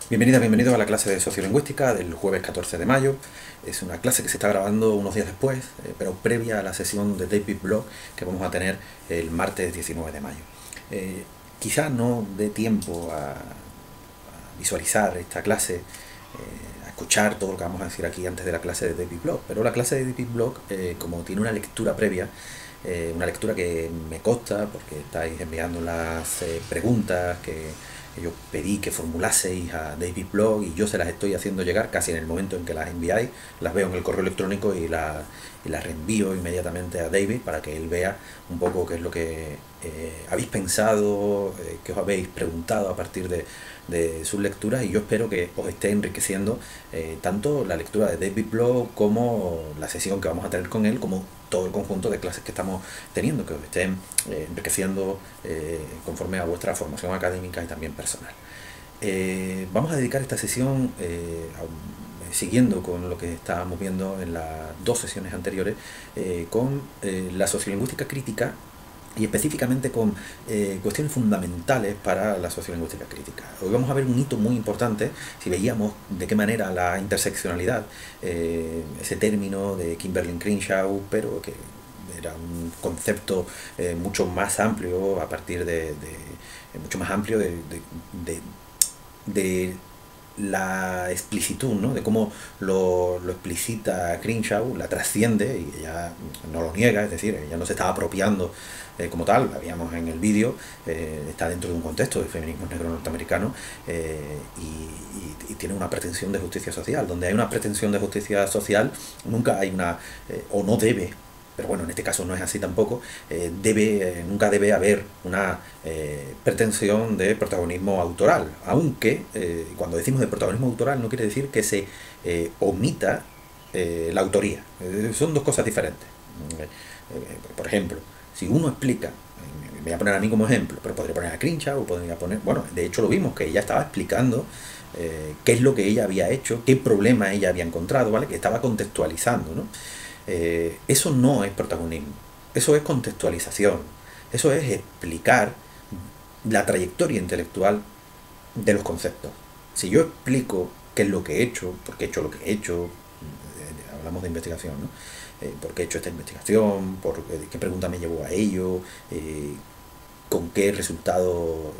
Bienvenida, bienvenido a la clase de Sociolingüística del jueves 14 de mayo. Es una clase que se está grabando unos días después, pero previa a la sesión de David Block que vamos a tener el martes 19 de mayo. Quizá no dé tiempo a visualizar esta clase, a escuchar todo lo que vamos a decir aquí antes de la clase de David Block, pero la clase de David Block, como tiene una lectura previa, una lectura que me consta porque estáis enviando las preguntas que yo pedí que formulaseis a David Blog y yo se las estoy haciendo llegar casi en el momento en que las enviáis, las veo en el correo electrónico y las reenvío inmediatamente a David para que él vea un poco qué es lo que habéis pensado, qué os habéis preguntado a partir de sus lecturas, y yo espero que os esté enriqueciendo tanto la lectura de David Blog como la sesión que vamos a tener con él, como todo el conjunto de clases que estamos teniendo, que os estén enriqueciendo conforme a vuestra formación académica y también personal. Vamos a dedicar esta sesión, siguiendo con lo que estábamos viendo en las dos sesiones anteriores, con la sociolingüística crítica y específicamente con cuestiones fundamentales para la sociolingüística crítica. Hoy vamos a ver un hito muy importante si veíamos de qué manera la interseccionalidad, ese término de Kimberlé Crenshaw, pero que era un concepto mucho más amplio, a partir mucho más amplio de la explicitud, ¿no? De cómo lo explicita Crenshaw, la trasciende y ella no lo niega, es decir, ella no se estaba apropiando como tal, la veíamos en el vídeo, está dentro de un contexto de feminismo negro norteamericano, y tiene una pretensión de justicia social. Donde hay una pretensión de justicia social nunca hay una, o no debe, pero bueno, en este caso no es así tampoco, nunca debe haber una pretensión de protagonismo autoral, aunque cuando decimos de protagonismo autoral no quiere decir que se omita la autoría. Son dos cosas diferentes. Por ejemplo, si uno explica, me voy a poner a mí como ejemplo, pero podría poner a Crenshaw, o podría poner, bueno, de hecho lo vimos, que ella estaba explicando qué es lo que ella había hecho, qué problema ella había encontrado, ¿vale? Que estaba contextualizando, ¿no? Eso no es protagonismo, eso es contextualización, eso es explicar la trayectoria intelectual de los conceptos. Si yo explico qué es lo que he hecho, por qué he hecho lo que he hecho, hablamos de investigación, ¿no? Por qué he hecho esta investigación, qué pregunta me llevó a ello, con qué resultados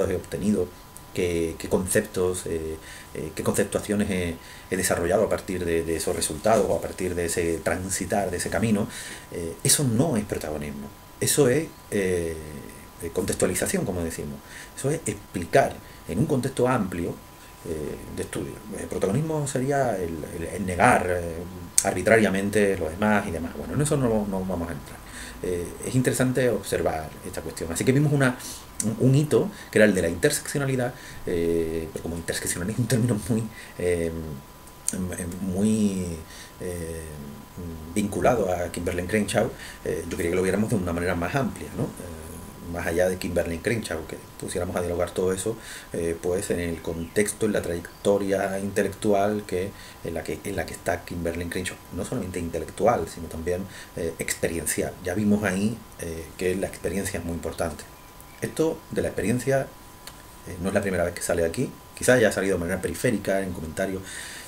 he obtenido, qué conceptos, qué conceptuaciones he desarrollado a partir de esos resultados, o a partir de ese transitar, de ese camino. Eso no es protagonismo, eso es contextualización, como decimos. Eso es explicar en un contexto amplio de estudio. El protagonismo sería el negar arbitrariamente lo demás y demás. Bueno, en eso no vamos a entrar. Es interesante observar esta cuestión. Así que vimos un hito, que era el de la interseccionalidad, pero como interseccionalidad es un término muy vinculado a Kimberlé Crenshaw, yo quería que lo viéramos de una manera más amplia, ¿no? Más allá de Kimberlé Crenshaw, que pusiéramos a dialogar todo eso, pues en el contexto, en la trayectoria intelectual en la que está Kimberlé Crenshaw, no solamente intelectual, sino también experiencial. Ya vimos ahí que la experiencia es muy importante. Esto de la experiencia no es la primera vez que sale aquí, quizás ya ha salido de manera periférica, en comentarios.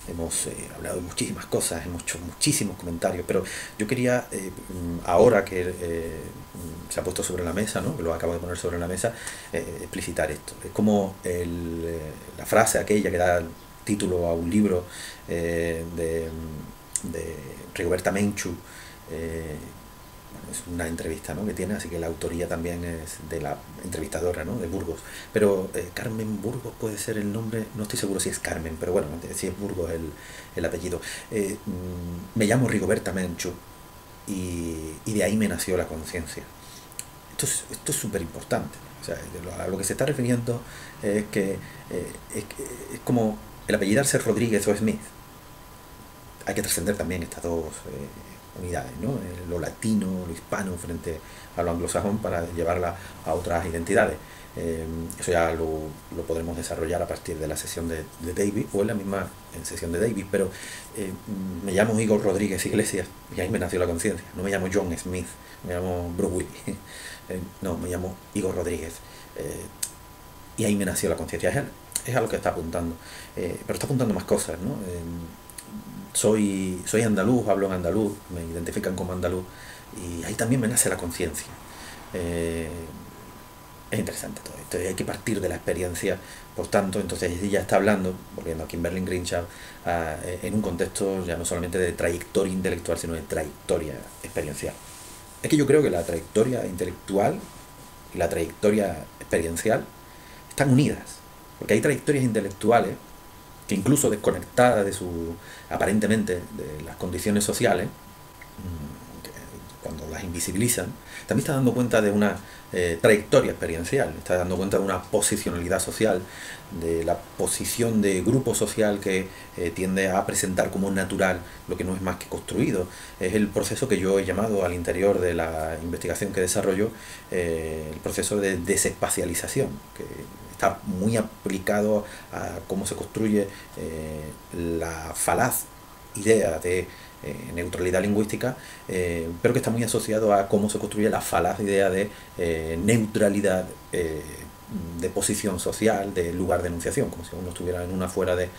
Hemos hablado de muchísimas cosas, hemos hecho muchísimos comentarios, pero yo quería, ahora que se ha puesto sobre la mesa, ¿no? Que lo acabo de poner sobre la mesa, explicitar esto. Es como la frase aquella que da título a un libro de Rigoberta Menchú, es una entrevista, ¿no? Que tiene, así que la autoría también es de la entrevistadora, ¿no? De Burgos, pero Carmen Burgos puede ser el nombre, no estoy seguro si es Carmen, pero bueno, si es Burgos el apellido. Me llamo Rigoberta Menchú y de ahí me nació la conciencia. Esto es súper importante. O sea, a lo que se está refiriendo es que es como el apellidarse Rodríguez o Smith. Hay que trascender también estas dos unidades, ¿no? Lo latino, lo hispano frente a lo anglosajón, para llevarla a otras identidades. Eso ya lo podremos desarrollar a partir de la sesión de David, o en la misma sesión de David, pero me llamo Igor Rodríguez Iglesias y ahí me nació la conciencia. No me llamo John Smith, me llamo Bruce Willis, no, me llamo Igor Rodríguez, y ahí me nació la conciencia. es a lo que está apuntando. Pero está apuntando más cosas, ¿no? Soy andaluz, hablo en andaluz, me identifican como andaluz, y ahí también me nace la conciencia. Eh, es interesante todo esto, hay que partir de la experiencia, por tanto, entonces ella está hablando, volviendo a Kimberlé Crenshaw, en un contexto ya no solamente de trayectoria intelectual, sino de trayectoria experiencial. Es que yo creo que la trayectoria intelectual y la trayectoria experiencial están unidas, porque hay trayectorias intelectuales que incluso desconectadas de su, aparentemente, de las condiciones sociales, cuando las invisibilizan, también está dando cuenta de una trayectoria experiencial, está dando cuenta de una posicionalidad social, de la posición de grupo social que tiende a presentar como natural lo que no es más que construido. Es el proceso que yo he llamado al interior de la investigación que desarrollo, el proceso de desespacialización, que está muy aplicado a cómo se construye la falaz idea de neutralidad lingüística, pero que está muy asociado a cómo se construye la falaz idea de neutralidad de posición social, de lugar de enunciación, como si uno estuviera en una fuera de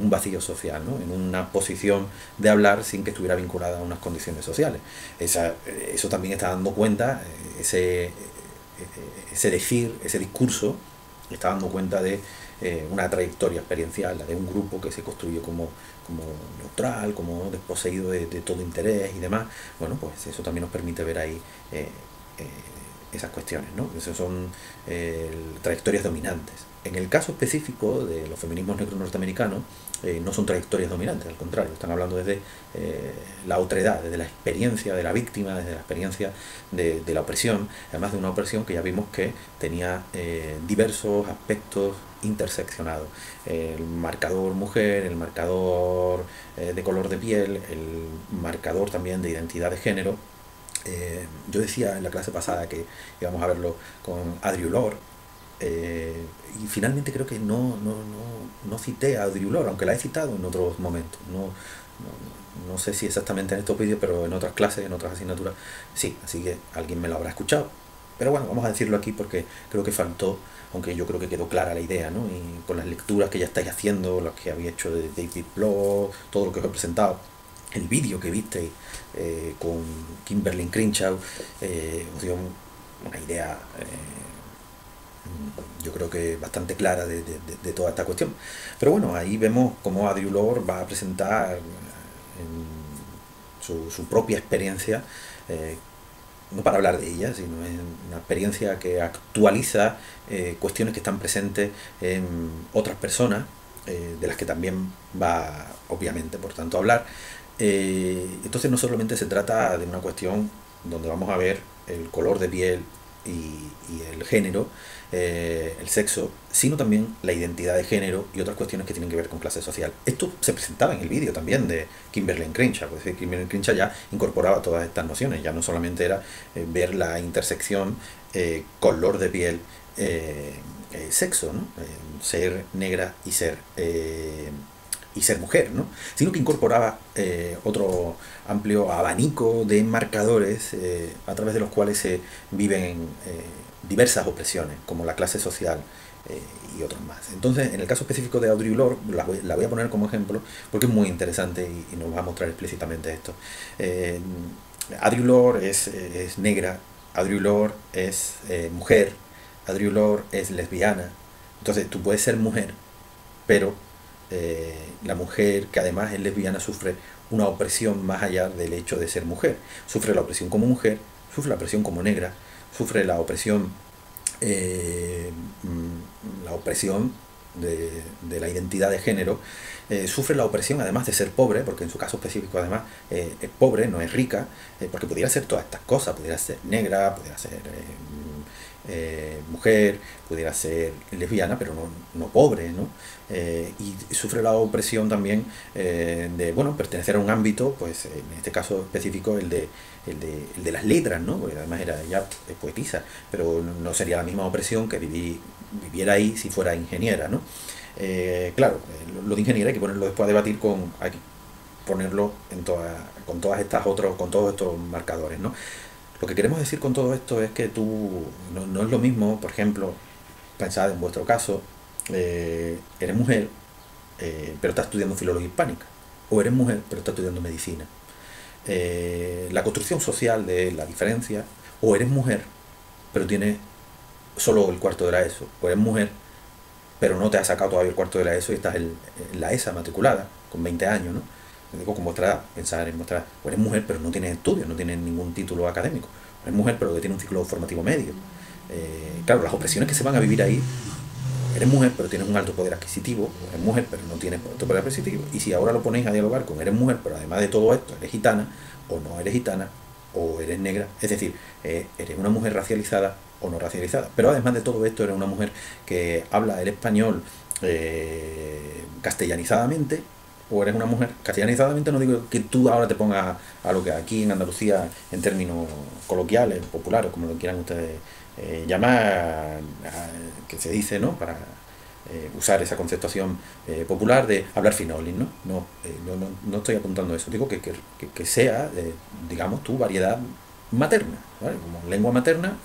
un vacío social, ¿no? En una posición de hablar sin que estuviera vinculada a unas condiciones sociales. Eso también está dando cuenta, ese decir, ese discurso, está dando cuenta de una trayectoria experiencial, la de un grupo que se construye como neutral, como desposeído de todo interés y demás. Bueno, pues eso también nos permite ver ahí esas cuestiones, ¿no? Esas son trayectorias dominantes. En el caso específico de los feminismos negros norteamericanos, no son trayectorias dominantes, al contrario, están hablando desde la otredad, desde la experiencia de la víctima, desde la experiencia de la opresión, además de una opresión que ya vimos que tenía diversos aspectos interseccionados. El marcador mujer, el marcador de color de piel, el marcador también de identidad de género. Yo decía en la clase pasada que íbamos a verlo con Audre Lorde, y finalmente creo que no cité a Audre Lorde, aunque la he citado en otros momentos. No sé si exactamente en estos vídeos, pero en otras clases, en otras asignaturas, sí, así que alguien me lo habrá escuchado. Pero bueno, vamos a decirlo aquí porque creo que faltó, aunque yo creo que quedó clara la idea, ¿no? Y con las lecturas que ya estáis haciendo, las que había hecho de David Bloch, todo lo que os he presentado, el vídeo que visteis con Kimberlé Crenshaw, os dio una idea, yo creo que bastante clara de toda esta cuestión. Pero bueno, ahí vemos cómo Audre Lorde va a presentar su propia experiencia, no para hablar de ella, sino es una experiencia que actualiza cuestiones que están presentes en otras personas, de las que también va, obviamente, por tanto, a hablar. Entonces no solamente se trata de una cuestión donde vamos a ver el color de piel y el género, el sexo, sino también la identidad de género y otras cuestiones que tienen que ver con clase social. Esto se presentaba en el vídeo también de Kimberlé Crenshaw, es decir, Kimberlé Crenshaw ya incorporaba todas estas nociones, ya no solamente era ver la intersección color de piel, sexo, ¿no? Ser negra y ser mujer, ¿no? Sino que incorporaba otro amplio abanico de marcadores a través de los cuales se viven diversas opresiones, como la clase social y otros más. Entonces, en el caso específico de Audre Lorde, la voy a poner como ejemplo porque es muy interesante y nos va a mostrar explícitamente esto. Audre Lorde es negra, Audre Lorde es mujer, Audre Lorde es lesbiana. Entonces, tú puedes ser mujer, pero la mujer que además es lesbiana sufre una opresión más allá del hecho de ser mujer. Sufre la opresión como mujer, sufre la opresión como negra, sufre la opresión de la identidad de género, sufre la opresión además de ser pobre, porque en su caso específico además es pobre, no es rica, porque pudiera ser todas estas cosas, pudiera ser negra, pudiera ser mujer, pudiera ser lesbiana, pero no pobre, ¿no? Y sufre la opresión también de, bueno, pertenecer a un ámbito, pues en este caso específico el de las letras, ¿no? Porque además ella es poetisa, pero no sería la misma opresión que viviera ahí si fuera ingeniera, ¿no? Claro, lo de ingeniera hay que ponerlo después a debatir hay que ponerlo con todos estos marcadores, ¿no? Lo que queremos decir con todo esto es que no es lo mismo, por ejemplo, pensad en vuestro caso, eres mujer, pero estás estudiando filología hispánica, o eres mujer, pero estás estudiando medicina. La construcción social de la diferencia, o eres mujer, pero tienes solo el cuarto de la ESO, o eres mujer, pero no te has sacado todavía el cuarto de la ESO y estás en la ESA matriculada, con 20 años, ¿no? Digo, con vuestra edad, pensar en vuestra edad. O eres mujer, pero no tienes estudios, no tienes ningún título académico. O eres mujer, pero que tiene un ciclo formativo medio. Claro, las opresiones que se van a vivir ahí. Eres mujer, pero tienes un alto poder adquisitivo. O eres mujer, pero no tienes alto poder adquisitivo. Y si ahora lo ponéis a dialogar con eres mujer, pero además de todo esto, eres gitana, o no eres gitana, o eres negra. Es decir, eres una mujer racializada o no racializada. Pero además de todo esto, eres una mujer que habla el español castellanizadamente, o eres una mujer castellanizadamente. No digo que tú ahora te pongas a lo que aquí en Andalucía, en términos coloquiales, populares, como lo quieran ustedes llamar, que se dice, ¿no? Para usar esa conceptuación popular de hablar finolis, ¿no? No estoy apuntando a eso. Digo que sea, digamos, tu variedad materna, ¿vale? Como lengua materna,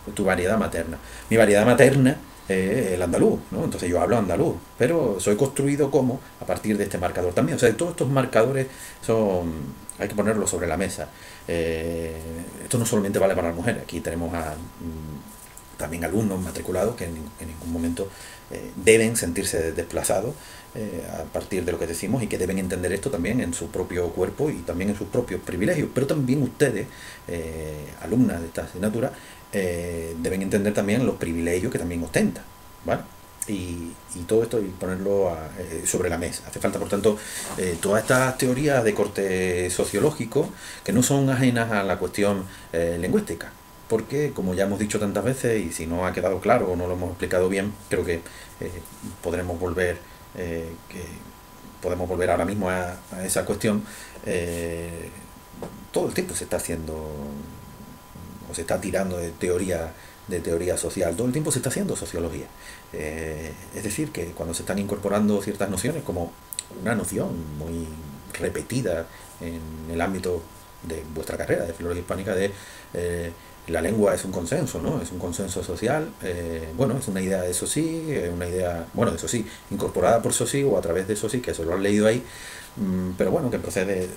pues tu variedad materna. Mi variedad materna el andaluz, ¿no? Entonces yo hablo andaluz, pero soy construido como a partir de este marcador también. O sea, todos estos marcadores hay que ponerlos sobre la mesa. Esto no solamente vale para las mujeres. Aquí tenemos también alumnos matriculados que en ningún momento deben sentirse desplazados a partir de lo que decimos, y que deben entender esto también en su propio cuerpo y también en sus propios privilegios. Pero también ustedes, alumnas de esta asignatura, deben entender también los privilegios que también ostentan, ¿vale? Y todo esto y ponerlo sobre la mesa. Hace falta, por tanto, todas estas teorías de corte sociológico que no son ajenas a la cuestión lingüística. Porque, como ya hemos dicho tantas veces, y si no ha quedado claro o no lo hemos explicado bien, creo que podremos volver ahora mismo a esa cuestión. Todo el tiempo se está haciendo, o se está tirando de teoría social, todo el tiempo se está haciendo sociología. Es decir, que cuando se están incorporando ciertas nociones, como una noción muy repetida en el ámbito de vuestra carrera de filología hispánica, de la lengua es un consenso, ¿no? Es un consenso social. Bueno, es una idea de Saussure, una idea, bueno, de Saussure, incorporada por Saussure o a través de Saussure, que eso lo han leído ahí, pero bueno, que procede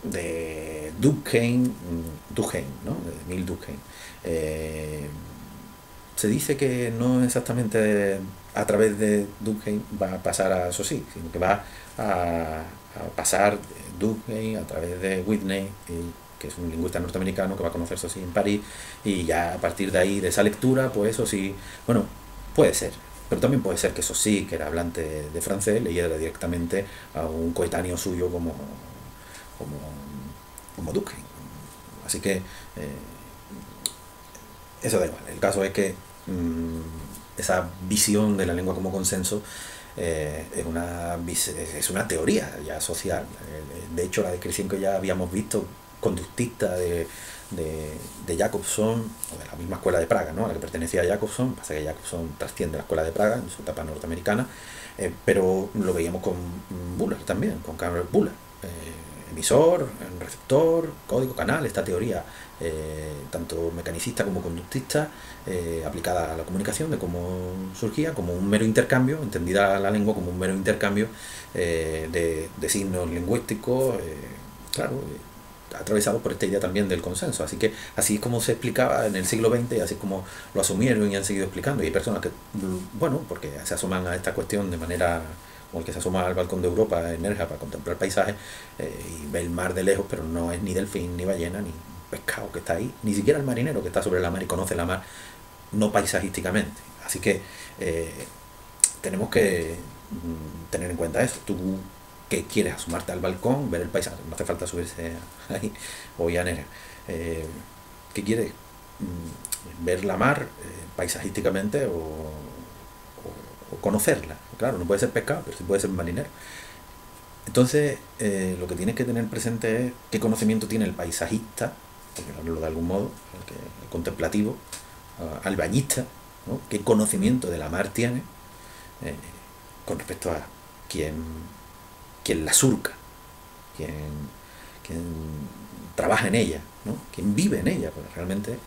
de Durkheim, ¿no? De Emile Durkheim. Se dice que no exactamente a través de Durkheim va a pasar a Saussure, sino que va a pasar Durkheim a través de Whitney, que es un lingüista norteamericano que va a conocer Saussure en París, y ya a partir de ahí, de esa lectura, pues eso sí, bueno, puede ser. Pero también puede ser que Saussure, que era hablante de francés, leyera directamente a un coetáneo suyo como Durkheim. Así que eso da igual. El caso es que esa visión de la lengua como consenso es una teoría ya social. De hecho, la descripción que ya habíamos visto, conductista de Jacobson, o de la misma escuela de Praga, ¿no?, a la que pertenecía Jacobson. Pasa que Jacobson trasciende la escuela de Praga en su etapa norteamericana, pero lo veíamos con Buller también, con Carl Buller. Emisor, receptor, código, canal, esta teoría tanto mecanicista como conductista, aplicada a la comunicación, de cómo surgía como un mero intercambio, entendida la lengua como un mero intercambio de signos lingüísticos, claro, atravesado por esta idea también del consenso. Así que así es como se explicaba en el siglo XX, y así es como lo asumieron y han seguido explicando. Y hay personas que, bueno, porque se asoman a esta cuestión de manera, como el que se asoma al balcón de Europa en Nerja para contemplar paisajes y ve el mar de lejos, pero no es ni delfín, ni ballena, ni pescado que está ahí, ni siquiera el marinero que está sobre la mar y conoce la mar, no paisajísticamente. Así que tenemos que tener en cuenta eso. Tú que quieres asomarte al balcón, ver el paisaje, no hace falta subirse ahí o a Nerja. ¿Qué quieres? Ver la mar paisajísticamente o conocerla. Claro, no puede ser pescado, pero sí puede ser marinero. Entonces, lo que tienes que tener presente es qué conocimiento tiene el paisajista, por hablarlo de algún modo, el contemplativo, albañista, ¿no?, qué conocimiento de la mar tiene con respecto a quien la surca, quien trabaja en ella, ¿no?, quien vive en ella, porque realmente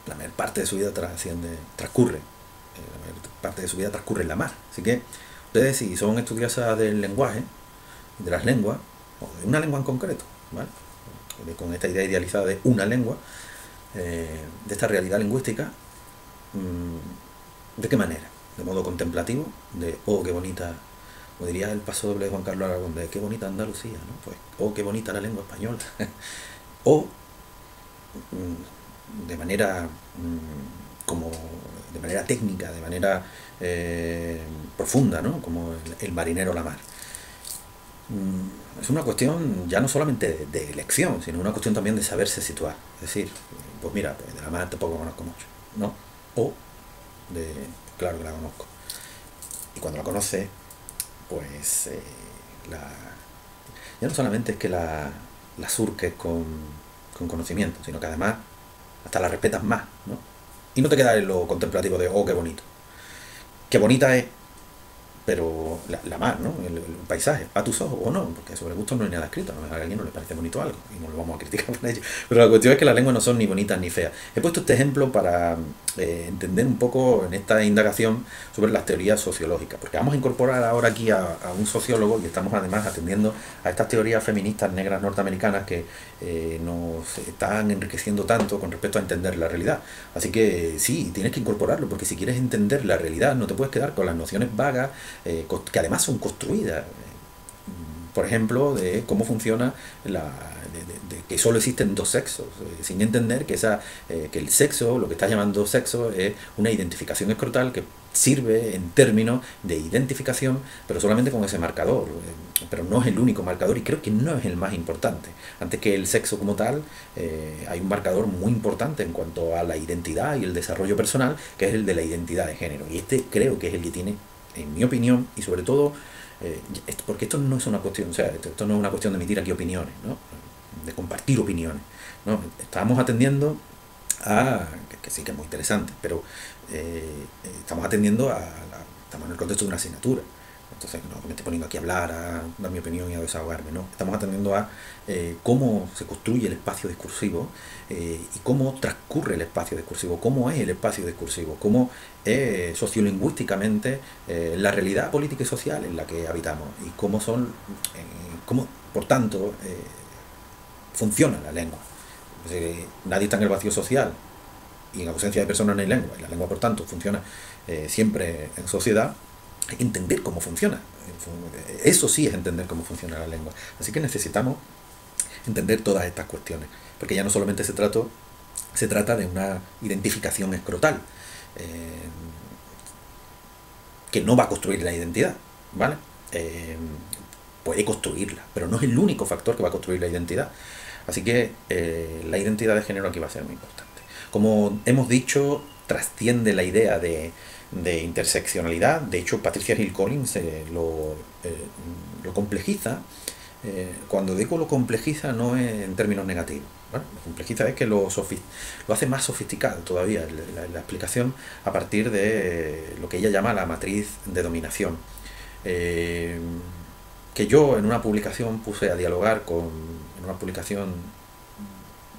la mayor parte de su vida transcurre la mayor parte de su vida transcurre en la mar. Así que ustedes, si son estudiosas del lenguaje, de las lenguas, o de una lengua en concreto, ¿vale? Con esta idea idealizada de una lengua, de esta realidad lingüística, ¿de qué manera? De modo contemplativo, de, oh, qué bonita, como diría el paso doble de Juan Carlos Aragón, de qué bonita Andalucía, ¿no? Pues, oh, qué bonita la lengua española. O de manera como de manera técnica, de manera profunda, ¿no? Como el marinero la mar. Es una cuestión ya no solamente de elección, sino una cuestión también de saberse situar. Es decir, pues mira, pues de la mar tampoco conozco mucho, ¿no? O de, claro que la conozco. Y cuando la conoces, pues ya no solamente es que la surques con conocimiento, sino que además hasta la respetas más, ¿no? Y no te quedas en lo contemplativo de, oh, qué bonito. Qué bonita es, pero la mar, ¿no? El paisaje, a tus ojos o no, porque sobre gusto no hay nada escrito, a lo mejor a alguien no le parece bonito algo y no lo vamos a criticar por ello. Pero la cuestión es que las lenguas no son ni bonitas ni feas. He puesto este ejemplo para entender un poco en esta indagación sobre las teorías sociológicas, porque vamos a incorporar ahora aquí a un sociólogo y estamos además atendiendo a estas teorías feministas negras norteamericanas que nos están enriqueciendo tanto con respecto a entender la realidad. Así que sí, tienes que incorporarlo, porque si quieres entender la realidad no te puedes quedar con las nociones vagas que además son construidas, por ejemplo, de cómo funciona de que solo existen dos sexos, sin entender que que el sexo, lo que estás llamando sexo, es una identificación escrotal que sirve en términos de identificación, pero solamente con ese marcador, pero no es el único marcador y creo que no es el más importante. Antes que el sexo como tal, hay un marcador muy importante en cuanto a la identidad y el desarrollo personal, que es el de la identidad de género, y este creo que es el que tiene, en mi opinión, y sobre todo, porque esto no es una cuestión, o sea, esto no es una cuestión de emitir aquí opiniones, ¿no? De compartir opiniones, ¿no? Estamos atendiendo a, que sí que es muy interesante, pero estamos atendiendo estamos en el contexto de una asignatura. Entonces, no me estoy poniendo aquí a hablar, a dar mi opinión y a desahogarme, ¿no? Estamos atendiendo a cómo se construye el espacio discursivo y cómo transcurre el espacio discursivo, cómo es el espacio discursivo, cómo es sociolingüísticamente la realidad política y social en la que habitamos y cómo cómo, por tanto, funciona la lengua. Nadie está en el vacío social y en ausencia de personas no hay lengua, y la lengua, por tanto, funciona siempre en sociedad. Entender cómo funciona. Eso sí es entender cómo funciona la lengua. Así que necesitamos entender todas estas cuestiones, porque ya no solamente se trata de una identificación escrotal, que no va a construir la identidad, ¿vale? Puede construirla, pero no es el único factor que va a construir la identidad. Así que la identidad de género aquí va a ser muy importante. Como hemos dicho, trasciende la idea de interseccionalidad. De hecho, Patricia Hill Collins lo complejiza. Cuando digo lo complejiza no es en términos negativos, ¿vale? Lo complejiza es que lo hace más sofisticado todavía la explicación a partir de lo que ella llama la matriz de dominación, que yo en una publicación puse a dialogar en una publicación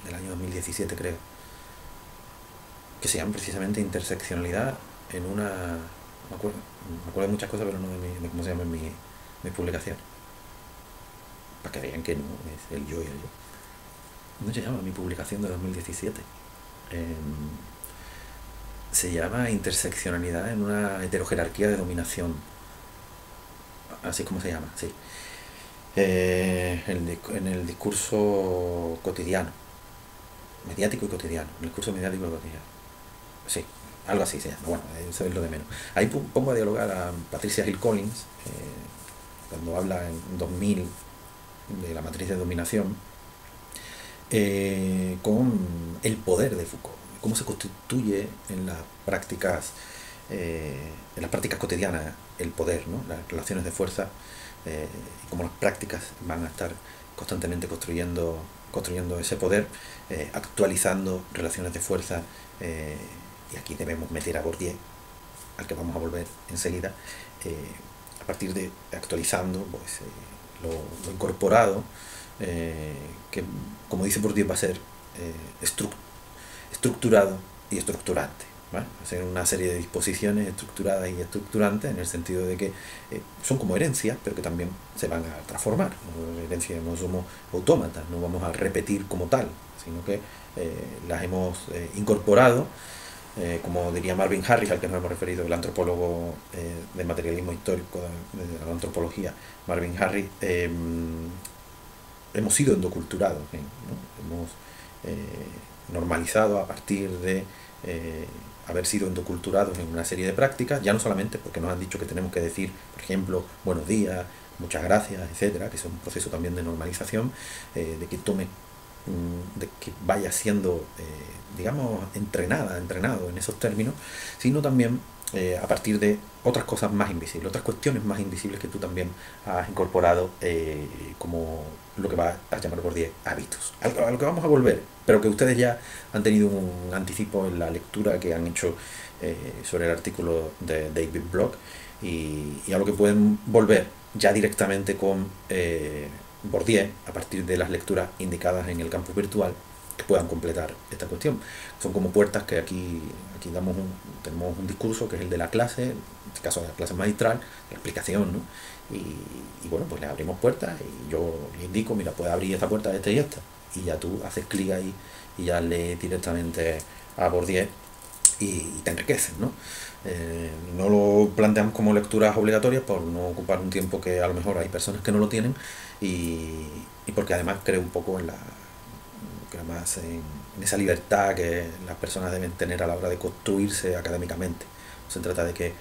del año 2017 creo, que se llama precisamente interseccionalidad en una... me acuerdo de muchas cosas, pero no de cómo se llama en mi publicación. Para que vean que no es el yo y el yo. ¿Cómo se llama mi publicación de 2017? Se llama interseccionalidad en una heterojerarquía de dominación. Así como se llama, sí. En el discurso cotidiano. Mediático y cotidiano. El discurso mediático y cotidiano. Sí, algo así se llama. Bueno, eso es lo de menos. Ahí pongo a dialogar a Patricia Hill Collins, cuando habla en 2000 de la matriz de dominación, con el poder de Foucault, cómo se constituye en las prácticas cotidianas el poder, ¿no? Las relaciones de fuerza, y cómo las prácticas van a estar constantemente construyendo ese poder, actualizando relaciones de fuerza, y aquí debemos meter a Bourdieu, al que vamos a volver enseguida, a partir de actualizando pues, lo incorporado, que como dice Bourdieu va a ser estructurado y estructurante. ¿vale? Hacen una serie de disposiciones estructuradas y estructurantes en el sentido de que son como herencias, pero que también se van a transformar. ¿No? Herencia, no somos autómatas, no vamos a repetir como tal, sino que las hemos incorporado, como diría Marvin Harris, al que nos hemos referido, el antropólogo del materialismo histórico de la antropología, Marvin Harris, hemos sido endoculturados, ¿no? Hemos normalizado a partir de haber sido endoculturados en una serie de prácticas, ya no solamente porque nos han dicho que tenemos que decir, por ejemplo, buenos días, muchas gracias, etcétera, que es un proceso también de normalización, de que tome, de que vaya siendo, digamos, entrenado en esos términos, sino también a partir de otras cosas más invisibles, otras cuestiones más invisibles que tú también has incorporado, como lo que va a llamar por 10 hábitos, a lo que vamos a volver, pero que ustedes ya han tenido un anticipo en la lectura que han hecho sobre el artículo de David Block, y a lo que pueden volver ya directamente con Bourdieu a partir de las lecturas indicadas en el campus virtual, que puedan completar esta cuestión. Son como puertas que aquí tenemos un discurso que es el de la clase, en este caso de la clase magistral, de la explicación, ¿no? Y bueno, pues le abrimos puertas y yo le indico, mira, puedes abrir esta puerta, esta y esta, y ya tú haces clic ahí y ya lees directamente a Bourdieu y te enriqueces, ¿no? No lo planteamos como lecturas obligatorias por no ocupar un tiempo que a lo mejor hay personas que no lo tienen, y porque además creo un poco además en esa libertad que las personas deben tener a la hora de construirse académicamente. No se trata de que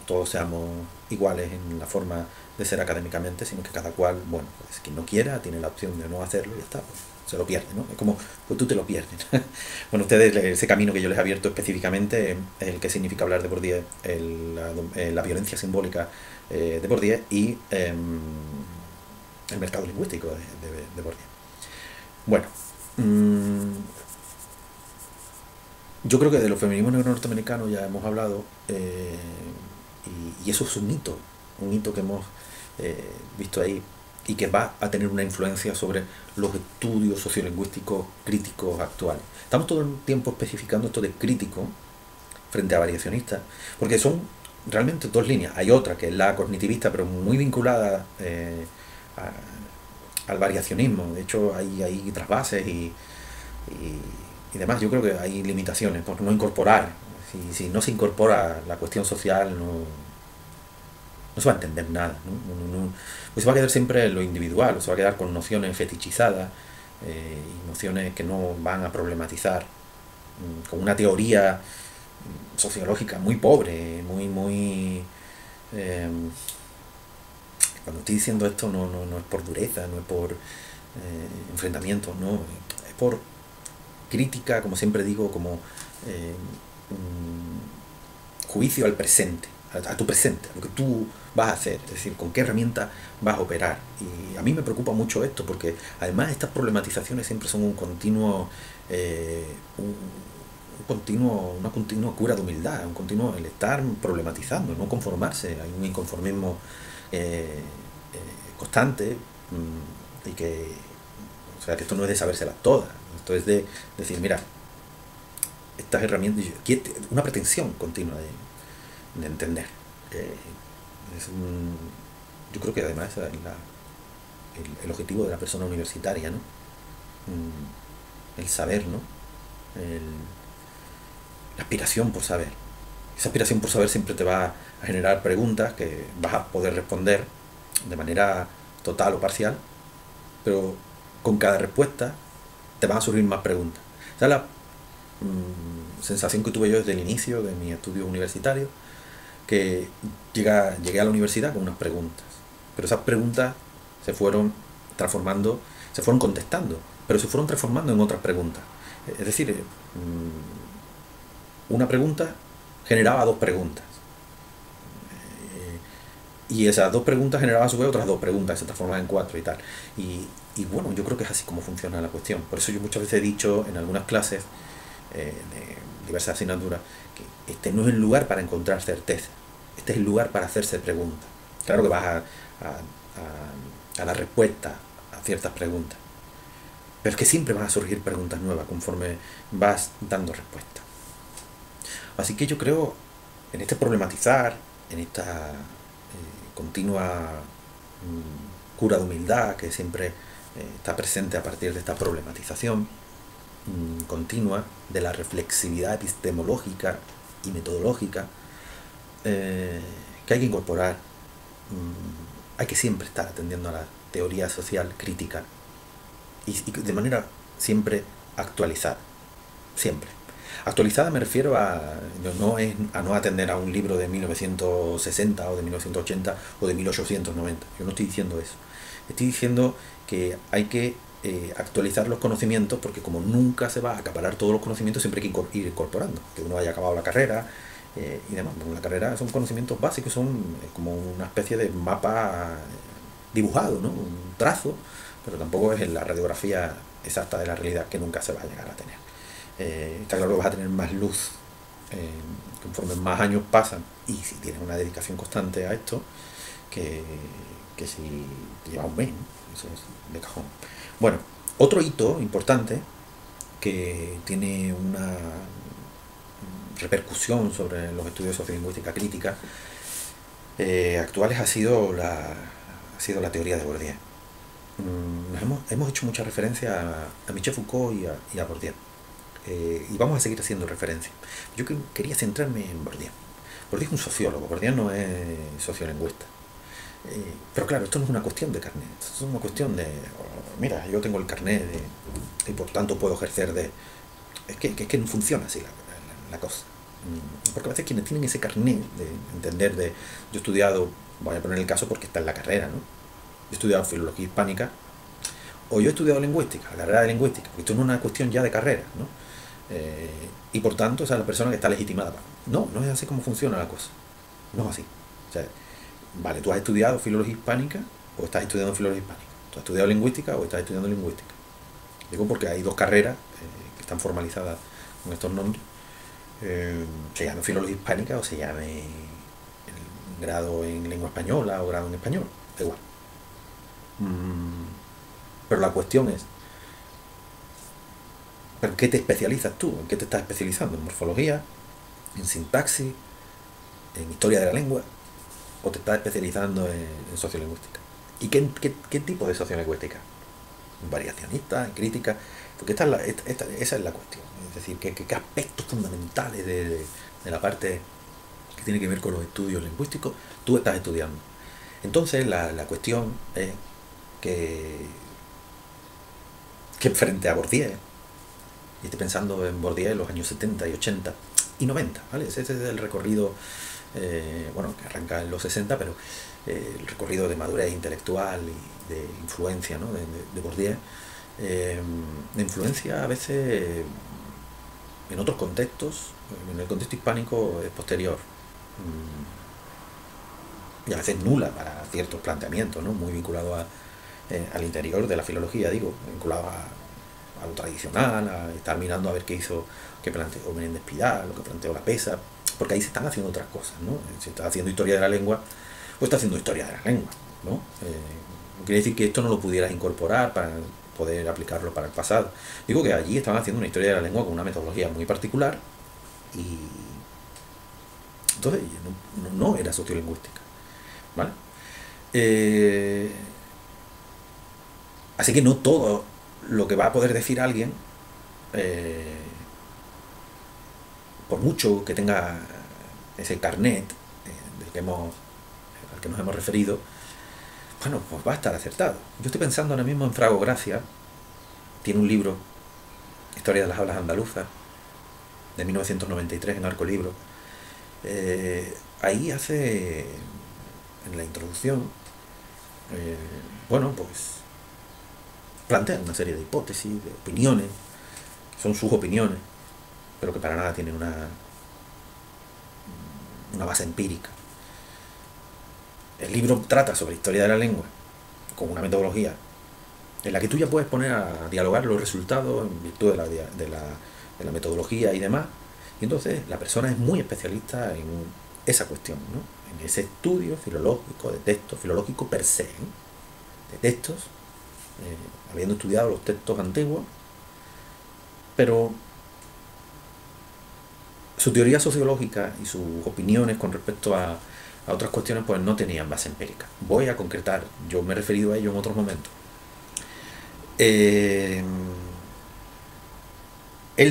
todos seamos iguales en la forma de ser académicamente, sino que cada cual, bueno, pues quien no quiera tiene la opción de no hacerlo y ya está, pues se lo pierde, ¿no? Es como, pues tú te lo pierdes. Bueno, ustedes, ese camino que yo les he abierto específicamente es el que significa hablar de Bourdieu, la violencia simbólica de Bourdieu y el mercado lingüístico de Bourdieu. Bueno, yo creo que de los feminismos norteamericanos ya hemos hablado, y eso es un hito que hemos visto ahí y que va a tener una influencia sobre los estudios sociolingüísticos críticos actuales. Estamos todo el tiempo especificando esto de crítico frente a variacionista, porque son realmente dos líneas. Hay otra que es la cognitivista, pero muy vinculada al variacionismo. De hecho, hay trasvases y demás. Yo creo que hay limitaciones por no incorporar. Si no se incorpora la cuestión social, no se va a entender nada, ¿no? Pues se va a quedar siempre en lo individual, o se va a quedar con nociones fetichizadas, y nociones que no van a problematizar, con una teoría sociológica muy pobre, muy cuando estoy diciendo esto no es por dureza, no es por enfrentamiento, no, es por crítica, como siempre digo, como juicio al presente, a tu presente, a lo que tú vas a hacer, es decir, con qué herramienta vas a operar. Y a mí me preocupa mucho esto, porque además estas problematizaciones siempre son una continua cura de humildad, un continuo el estar problematizando, no conformarse. Hay un inconformismo constante, y que, o sea, que esto no es de sabérselas todas, esto es de decir, mira, estas herramientas, una pretensión continua de entender. Yo creo que además es el objetivo de la persona universitaria, ¿no? El saber, ¿no? La aspiración por saber. Esa aspiración por saber siempre te va a generar preguntas que vas a poder responder de manera total o parcial, pero con cada respuesta te van a surgir más preguntas. O sea, la sensación que tuve yo desde el inicio de mi estudio universitario, que llegué a la universidad con unas preguntas, pero esas preguntas se fueron transformando, se fueron contestando, pero se fueron transformando en otras preguntas. Es decir, una pregunta generaba dos preguntas, y esas dos preguntas generaban a su vez otras dos preguntas que se transformaban en cuatro y tal. Y bueno, yo creo que es así como funciona la cuestión. Por eso yo muchas veces he dicho en algunas clases de diversas asignaturas que este no es el lugar para encontrar certeza, este es el lugar para hacerse preguntas. Claro que vas a la respuesta a ciertas preguntas, pero es que siempre van a surgir preguntas nuevas conforme vas dando respuesta. Así que yo creo en este problematizar, en esta continua cura de humildad que siempre está presente a partir de esta problematización continua de la reflexividad epistemológica y metodológica que hay que incorporar. Hay que siempre estar atendiendo a la teoría social crítica y de manera siempre actualizada. Siempre. Actualizada me refiero a no atender a un libro de 1960 o de 1980 o de 1890. Yo no estoy diciendo eso. Estoy diciendo que hay que actualizar los conocimientos porque como nunca se va a acaparar todos los conocimientos, siempre hay que ir incorporando. Que uno haya acabado la carrera y demás. Bueno, la carrera son conocimientos básicos, son como una especie de mapa dibujado, ¿no? Un trazo, pero tampoco es la radiografía exacta de la realidad que nunca se va a llegar a tener. Está claro que vas a tener más luz conforme más años pasan y si tienes una dedicación constante a esto que si te lleva un mes, ¿no? Eso es de cajón. Bueno, otro hito importante que tiene una repercusión sobre los estudios de sociolingüística crítica actuales ha sido la teoría de Bourdieu. Hemos hecho mucha referencia a Michel Foucault y a Bourdieu. Y vamos a seguir haciendo referencia. Yo quería centrarme en Bourdieu. Bourdieu es un sociólogo, Bourdieu no es sociolingüista. Pero claro, esto no es una cuestión de carnet, esto es una cuestión de, mira, yo tengo el carnet y por tanto puedo ejercer de... Es que no funciona así la cosa. Porque a veces quienes tienen ese carnet de entender de... Yo he estudiado, voy a poner el caso porque está en la carrera, ¿no? Yo he estudiado filología hispánica o yo he estudiado lingüística, la carrera de lingüística, porque esto no es una cuestión ya de carrera, ¿no? Y por tanto, esa es la persona que está legitimada. No es así como funciona la cosa. No es así. O sea, vale, tú has estudiado filología hispánica o estás estudiando filología hispánica. Tú has estudiado lingüística o estás estudiando lingüística. Digo porque hay dos carreras que están formalizadas con estos nombres. Se llame filología hispánica o se llame el grado en lengua española o grado en español. Da igual. Pero la cuestión es, ¿pero qué te especializas tú? ¿En qué te estás especializando? ¿En morfología? ¿En sintaxis? ¿En historia de la lengua? ¿O te estás especializando en sociolingüística? ¿Y qué tipo de sociolingüística? ¿En variacionista? ¿En crítica? Porque esa es la cuestión. Es decir, ¿qué aspectos fundamentales de la parte que tiene que ver con los estudios lingüísticos tú estás estudiando? Entonces la cuestión es que frente a Bourdieu, y estoy pensando en Bourdieu en los años 70 y 80 y 90, ¿vale? Ese es el recorrido, bueno, que arranca en los 60, pero el recorrido de madurez intelectual y de influencia, ¿no? de Bourdieu, de influencia a veces en otros contextos, en el contexto hispánico es posterior, y a veces nula para ciertos planteamientos, ¿no? Muy vinculado al interior de la filología, digo, vinculado a lo tradicional, a estar mirando a ver qué planteó Menéndez Pidal, lo que planteó La Pesa, porque ahí se están haciendo otras cosas, ¿no? Se está haciendo historia de la lengua, o está haciendo historia de la lengua, ¿no? No quiere decir que esto no lo pudieras incorporar para poder aplicarlo para el pasado. Digo que allí estaban haciendo una historia de la lengua con una metodología muy particular y entonces no era sociolingüística, ¿vale? Así que no todo lo que va a poder decir alguien, por mucho que tenga ese carnet al que nos hemos referido, bueno, pues va a estar acertado. Yo estoy pensando ahora mismo en Frago Gracia, tiene un libro, Historia de las hablas andaluzas, de 1993, en Arco Libro. Ahí hace, en la introducción, bueno, pues plantea una serie de hipótesis, de opiniones, que son sus opiniones, pero que para nada tienen una base empírica. El libro trata sobre historia de la lengua con una metodología en la que tú ya puedes poner a dialogar los resultados en virtud de la metodología y demás, y entonces la persona es muy especialista en esa cuestión, ¿no? En ese estudio filológico, de texto filológico per se, ¿no? De textos, habiendo estudiado los textos antiguos, pero su teoría sociológica y sus opiniones con respecto a otras cuestiones pues no tenían base empírica. Voy a concretar, yo me he referido a ello en otros momentos. Él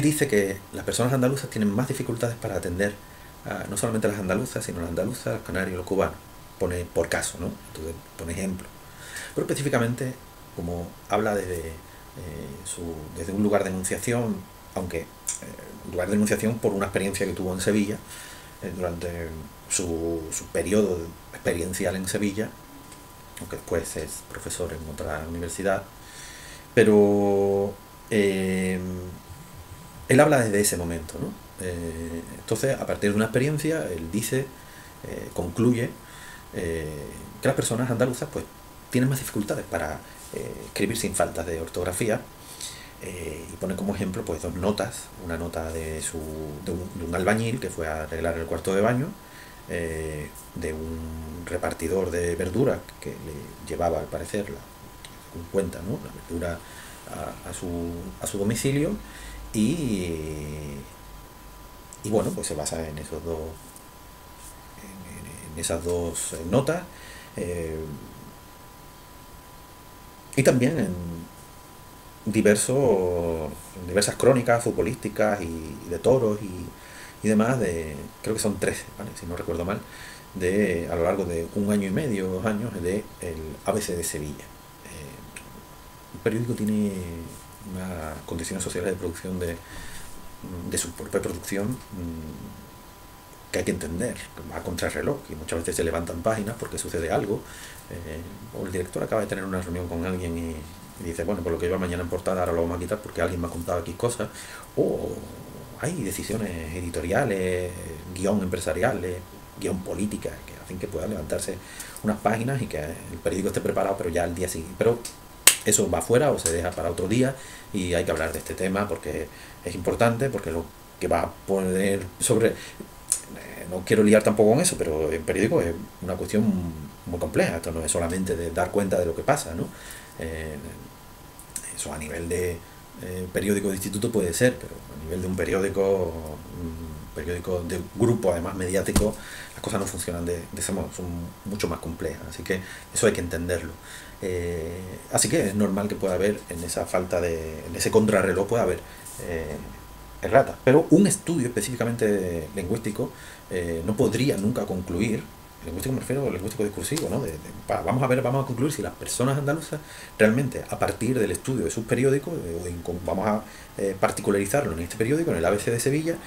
dice que las personas andaluzas tienen más dificultades para atender no solamente a las andaluzas, sino a las andaluzas, los canarios y los cubanos. Pone por caso, ¿no? Entonces pone ejemplo. Pero específicamente, como habla desde un lugar de enunciación, aunque lugar de enunciación por una experiencia que tuvo en Sevilla, durante su periodo experiencial en Sevilla, aunque después es profesor en otra universidad, pero él habla desde ese momento, ¿no? Entonces, a partir de una experiencia, él dice, concluye que las personas andaluzas pues tienen más dificultades para escribir sin faltas de ortografía, y pone como ejemplo pues dos notas, una nota de un albañil que fue a arreglar el cuarto de baño, de un repartidor de verduras que le llevaba al parecer cuenta, ¿no?, la verdura a su domicilio, y bueno, pues se basa en esos dos en esas dos notas, y también en diversas crónicas futbolísticas y de toros y demás, creo que son 13, ¿vale?, si no recuerdo mal, a lo largo de un año y medio, 2 años, de el ABC de Sevilla. El periódico tiene unas condiciones sociales de producción de su propia producción, que hay que entender, que va a contrarreloj, y muchas veces se levantan páginas porque sucede algo, o el director acaba de tener una reunión con alguien y dice, bueno, por lo que iba mañana en portada ahora lo vamos a quitar porque alguien me ha contado aquí cosas, o hay decisiones editoriales, guión empresariales, guión política, que hacen que puedan levantarse unas páginas y que el periódico esté preparado, pero ya al día siguiente. Pero eso va fuera o se deja para otro día, y hay que hablar de este tema porque es importante, porque lo que va a poner sobre... No quiero liar tampoco con eso, pero el periódico es una cuestión muy compleja. Esto no es solamente de dar cuenta de lo que pasa, ¿no? Eso a nivel de periódico de instituto puede ser, pero a nivel de un periódico de grupo, además mediático, las cosas no funcionan de ese modo, son mucho más complejas, así que eso hay que entenderlo. Así que es normal que pueda haber en ese contrarreloj pueda haber erratas, pero un estudio específicamente lingüístico no podría nunca concluir, lingüístico me refiero al lingüístico discursivo, ¿no? Vamos a concluir si las personas andaluzas realmente, a partir del estudio de sus periódicos, vamos a particularizarlo en este periódico, en el ABC de Sevilla,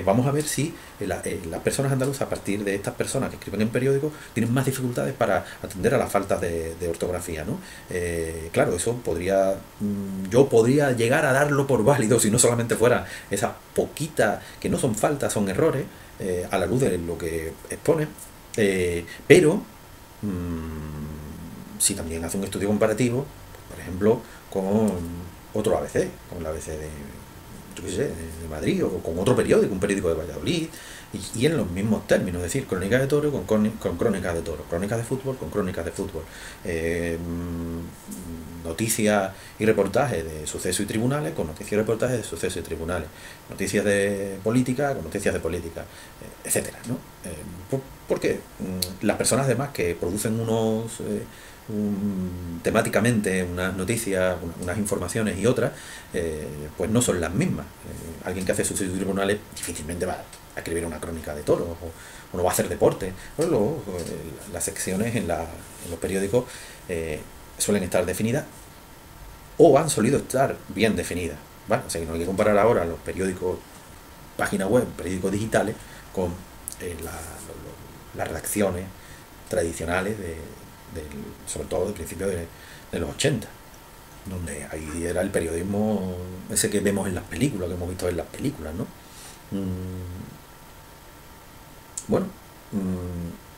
vamos a ver si las personas andaluzas, a partir de estas personas que escriben en periódicos, tienen más dificultades para atender a las faltas de ortografía, ¿no? Claro, eso yo podría llegar a darlo por válido si no solamente fuera esa poquita, que no son faltas, son errores, a la luz de lo que expone. Pero si también hace un estudio comparativo, por ejemplo, con otro ABC, con el ABC de Madrid, o con otro periódico, un periódico de Valladolid, y en los mismos términos, es decir, crónicas de toro con crónicas de toro, crónicas de fútbol con crónicas de fútbol, noticias y reportajes de sucesos y tribunales con noticias y reportajes de sucesos y tribunales, noticias de política con noticias de política, etcétera, ¿no? Porque las personas además que producen temáticamente unas noticias, unas informaciones y otras, pues no son las mismas. Alguien que hace sucesos y tribunales difícilmente va a escribir una crónica de toros, o no va a hacer deporte. Pero luego las secciones en los periódicos suelen estar definidas, o han solido estar bien definidas, ¿vale? O sea que no hay que comparar ahora los periódicos página web, periódicos digitales, con las redacciones tradicionales sobre todo del principio de los 80, donde ahí era el periodismo ese que vemos en las películas, que hemos visto en las películas, ¿no? Bueno,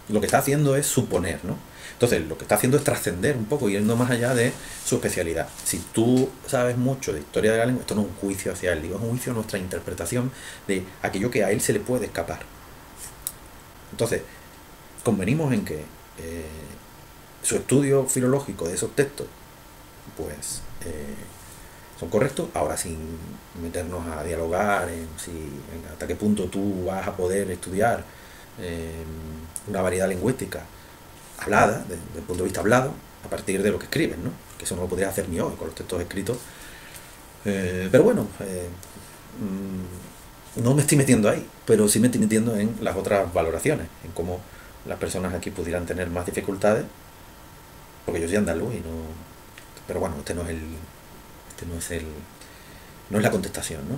lo que está haciendo es suponer, ¿no? Entonces, lo que está haciendo es trascender un poco, yendo más allá de su especialidad. Si tú sabes mucho de historia de la lengua, esto no es un juicio hacia él, digo, es un juicio a nuestra interpretación de aquello que a él se le puede escapar. Entonces, convenimos en que su estudio filológico de esos textos, pues son correctos, ahora sin meternos a dialogar hasta qué punto tú vas a poder estudiar eh, una variedad lingüística hablada, desde el punto de vista hablado, a partir de lo que escribes, ¿no? Que eso no lo podrías hacer ni hoy con los textos escritos. Pero bueno, no me estoy metiendo ahí, pero sí me estoy metiendo en las otras valoraciones, en cómo las personas aquí pudieran tener más dificultades, porque yo soy andaluz y no... Pero bueno, este no es la contestación, ¿no?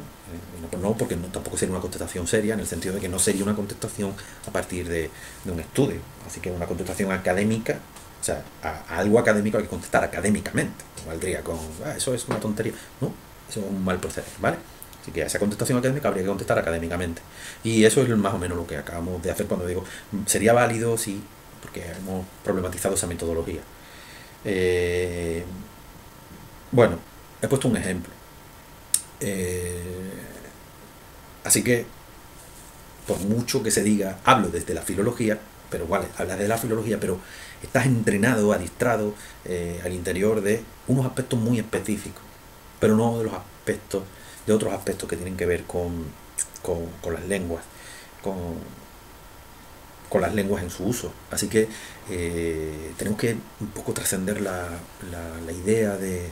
No, porque tampoco sería una contestación seria, en el sentido de que no sería una contestación a partir de un estudio. Así que una contestación académica, o sea, a algo académico hay que contestar académicamente. No valdría con, eso es una tontería. No, eso es un mal proceder, ¿vale? Así que a esa contestación académica habría que contestar académicamente. Y eso es más o menos lo que acabamos de hacer cuando digo, sería válido, sí, porque hemos problematizado esa metodología. Bueno, he puesto un ejemplo. Así que, por mucho que se diga, hablo desde la filología, pero vale, hablas de la filología, pero estás entrenado, adiestrado al interior de unos aspectos muy específicos, pero no de los aspectos, de otros aspectos que tienen que ver con las lenguas, con las lenguas en su uso. Así que tenemos que un poco trascender la idea de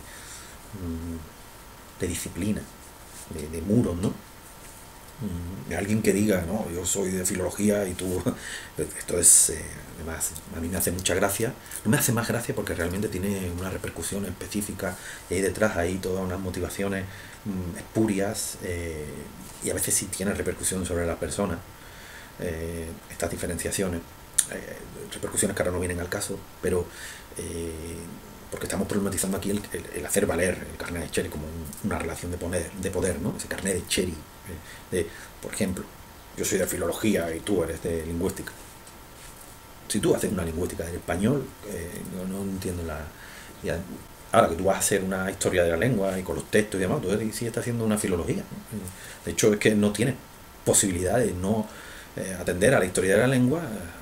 disciplina, de muros, ¿no? De alguien que diga, no, yo soy de filología y tú... Esto es, además, a mí me hace mucha gracia. No me hace más gracia porque realmente tiene una repercusión específica y ahí detrás hay todas unas motivaciones espurias y a veces sí tiene repercusión sobre la persona. Estas diferenciaciones, repercusiones que ahora no vienen al caso, pero porque estamos problematizando aquí el hacer valer el carnet de Cherry como una relación de poder, ¿no? Ese carnet de Cherry, por ejemplo, yo soy de filología y tú eres de lingüística. Si tú haces una lingüística del español, no entiendo ahora que tú vas a hacer una historia de la lengua y con los textos y demás, tú sí estás haciendo una filología, ¿no? De hecho, es que no tienes posibilidad de no atender a la historia de la lengua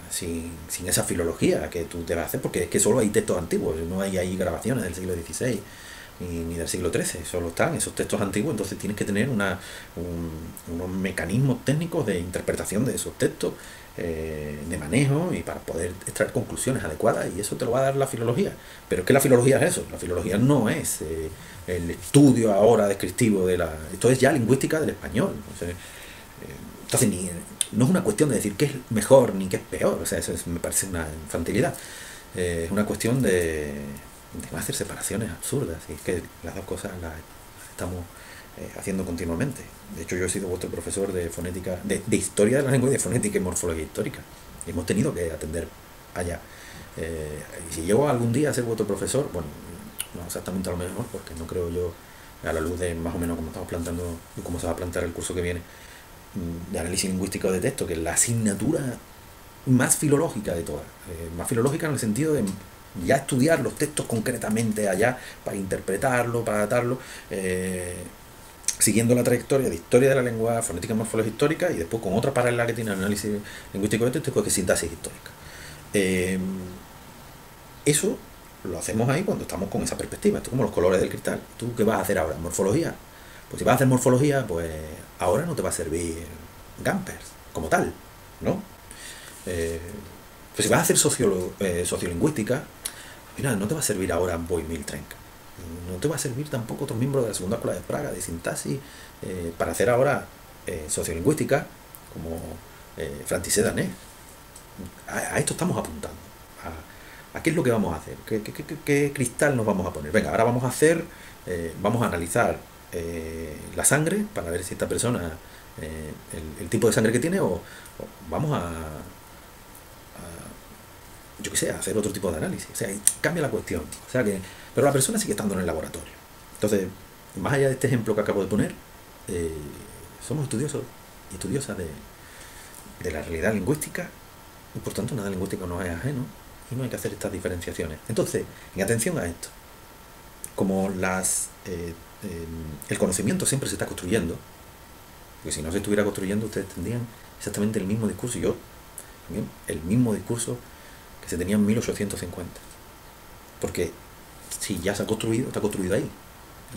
sin esa filología que tú debes hacer, porque es que solo hay textos antiguos, no hay ahí grabaciones del siglo XVI ni del siglo XIII, solo están esos textos antiguos, entonces tienes que tener unos mecanismos técnicos de interpretación de esos textos, de manejo y para poder extraer conclusiones adecuadas, y eso te lo va a dar la filología. Pero es que la filología es eso, la filología no es el estudio ahora descriptivo esto es ya lingüística del español. Entonces no es una cuestión de decir qué es mejor ni qué es peor, o sea, me parece una infantilidad. Es una cuestión de no hacer separaciones absurdas, y es que las dos cosas las estamos haciendo continuamente. De hecho, yo he sido vuestro profesor de fonética, de historia de la lengua y de fonética y morfología histórica. Y hemos tenido que atender allá. Y si llego algún día a ser vuestro profesor, bueno, no exactamente a lo mejor, porque no creo yo, a la luz de más o menos cómo estamos plantando y cómo se va a plantear el curso que viene, de análisis lingüístico de texto, que es la asignatura más filológica de todas. Más filológica en el sentido de ya estudiar los textos concretamente allá para interpretarlo, para datarlo, siguiendo la trayectoria de historia de la lengua, fonética y morfología histórica, y después con otra paralela que tiene análisis lingüístico de texto, que es sintaxis histórica. Eso lo hacemos ahí cuando estamos con esa perspectiva. Esto es como los colores del cristal. ¿Tú qué vas a hacer ahora? ¿Morfología? Pues si vas a hacer morfología, pues ahora no te va a servir Gampers como tal, ¿no? Pues si vas a hacer sociolingüística, mira, no te va a servir ahora Boy-Miltrenk. No te va a servir tampoco otros miembros de la segunda escuela de Praga, de sintaxis, para hacer ahora sociolingüística, como Francis Danet. A esto estamos apuntando. ¿A qué es lo que vamos a hacer? ¿Qué cristal nos vamos a poner? Venga, ahora vamos a analizar la sangre para ver si esta persona, el tipo de sangre que tiene, o vamos yo qué sé, a hacer otro tipo de análisis. O sea, cambia la cuestión. O sea que, pero la persona sigue estando en el laboratorio. Entonces, más allá de este ejemplo que acabo de poner, somos estudiosos y estudiosas de la realidad lingüística, y por tanto nada lingüístico nos es ajeno, y no hay que hacer estas diferenciaciones. Entonces, en atención a esto, como el conocimiento siempre se está construyendo, porque si no se estuviera construyendo, ustedes tendrían exactamente el mismo discurso, y yo también, el mismo discurso que se tenía en 1850. Porque si ya se ha construido, está construido ahí.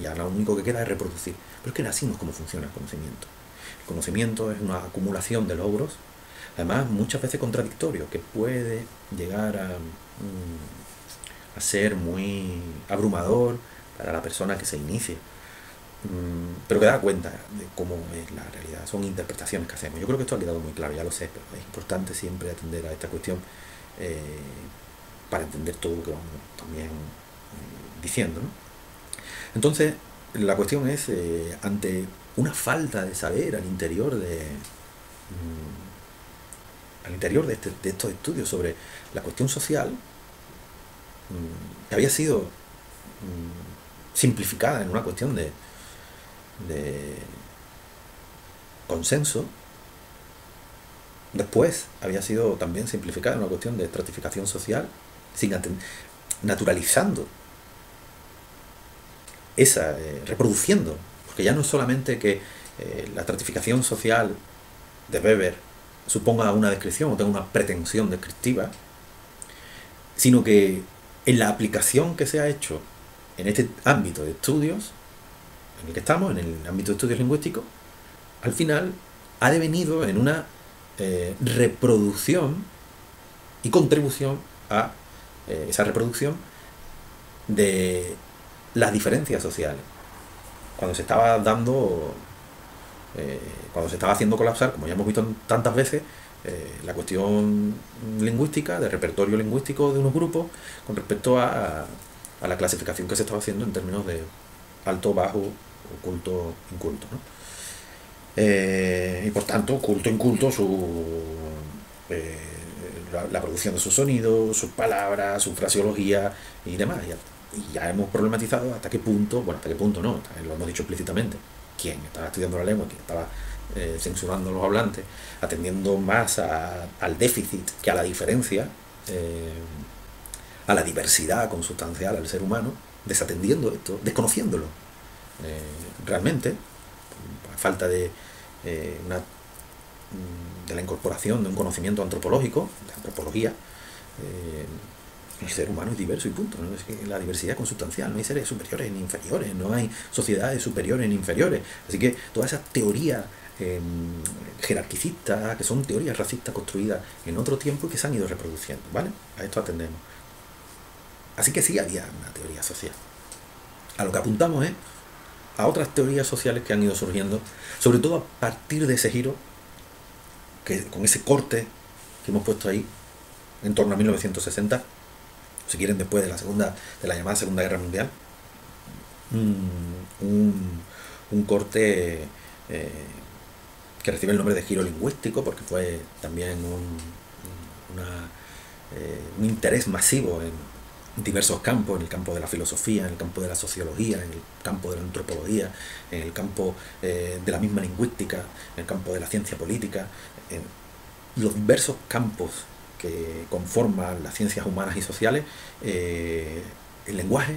y ahora lo único que queda es reproducir. Pero es que así no es como funciona el conocimiento. El conocimiento es una acumulación de logros, además muchas veces contradictorio, que puede llegar a ser muy abrumador para la persona que se inicie, pero que da cuenta de cómo es la realidad. Son interpretaciones que hacemos. Yo creo que esto ha quedado muy claro, ya lo sé, pero es importante siempre atender a esta cuestión para entender todo lo que vamos también diciendo, ¿no? Entonces, la cuestión es, ante una falta de saber al interior de estos estudios sobre la cuestión social, que había sido simplificada en una cuestión de consenso, después había sido también simplificada en una cuestión de estratificación social, naturalizando esa, reproduciendo, porque ya no es solamente que la estratificación social de Weber suponga una descripción o tenga una pretensión descriptiva, sino que en la aplicación que se ha hecho en este ámbito de estudios en el que estamos, en el ámbito de estudios lingüísticos, al final ha devenido en una reproducción y contribución a esa reproducción de las diferencias sociales. Cuando se estaba dando, cuando se estaba haciendo colapsar, como ya hemos visto tantas veces, la cuestión lingüística, de repertorio lingüístico de unos grupos, con respecto a la clasificación que se estaba haciendo en términos de alto, bajo, oculto, inculto, ¿no? Y por tanto, culto, inculto, la producción de sus sonidos, sus palabras, su fraseología y demás. Y ya hemos problematizado hasta qué punto, bueno, hasta qué punto no, lo hemos dicho explícitamente, quién estaba estudiando la lengua, quién estaba censurando a los hablantes, atendiendo más al déficit que a la diferencia, a la diversidad consustancial al ser humano, desatendiendo esto, desconociéndolo realmente, a falta de la incorporación de un conocimiento antropológico, de antropología. El ser humano es diverso y punto, ¿no? Es que la diversidad es consustancial, no hay seres superiores ni inferiores, no hay sociedades superiores ni inferiores. Así que todas esas teorías jerarquicistas, que son teorías racistas construidas en otro tiempo y que se han ido reproduciendo, ¿vale? A esto atendemos. Así que sí había una teoría social. A lo que apuntamos es a otras teorías sociales que han ido surgiendo, sobre todo a partir de ese giro, que con ese corte que hemos puesto ahí, en torno a 1960, si quieren después de la llamada Segunda Guerra Mundial, un corte que recibe el nombre de giro lingüístico, porque fue también un interés masivo en diversos campos, en el campo de la filosofía, en el campo de la sociología, en el campo de la antropología, en el campo de la misma lingüística, en el campo de la ciencia política, en los diversos campos que conforman las ciencias humanas y sociales. El lenguaje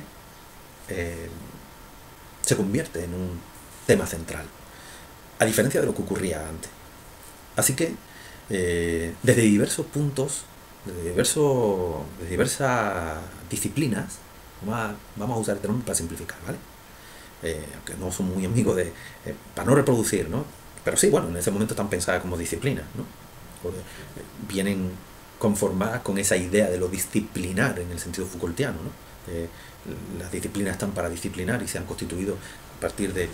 se convierte en un tema central, a diferencia de lo que ocurría antes. Así que desde diversos puntos, de diversas disciplinas, vamos a usar este nombre para simplificar, ¿vale? Aunque no son muy amigos para no reproducir, ¿no? Pero sí, bueno, en ese momento están pensadas como disciplinas, ¿no? Vienen conformadas con esa idea de lo disciplinar en el sentido Foucaultiano, ¿no? Las disciplinas están para disciplinar y se han constituido a partir de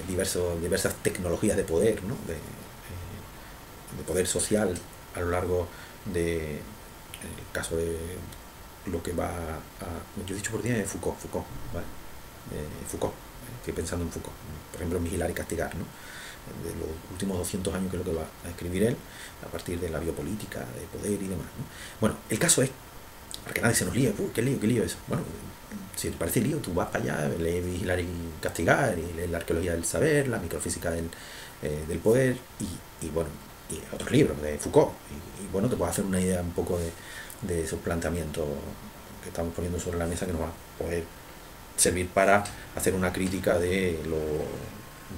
diversas tecnologías de poder, ¿no? De poder social a lo largo de, en el caso de lo que va yo he dicho por día es Foucault, ¿vale? Foucault, estoy pensando en Foucault, por ejemplo en Vigilar y Castigar, ¿no? De los últimos 200 años, que es lo que va a escribir él, a partir de la biopolítica, de poder y demás, ¿no? Bueno, el caso es, para que nadie se nos líe, qué lío eso. Bueno, si te parece lío, tú vas para allá, lees Vigilar y Castigar, y lees la arqueología del saber, la microfísica del poder, y bueno, y otros libros de Foucault, y bueno, te puedes hacer una idea un poco de esos planteamientos que estamos poniendo sobre la mesa, que nos va a poder servir para hacer una crítica de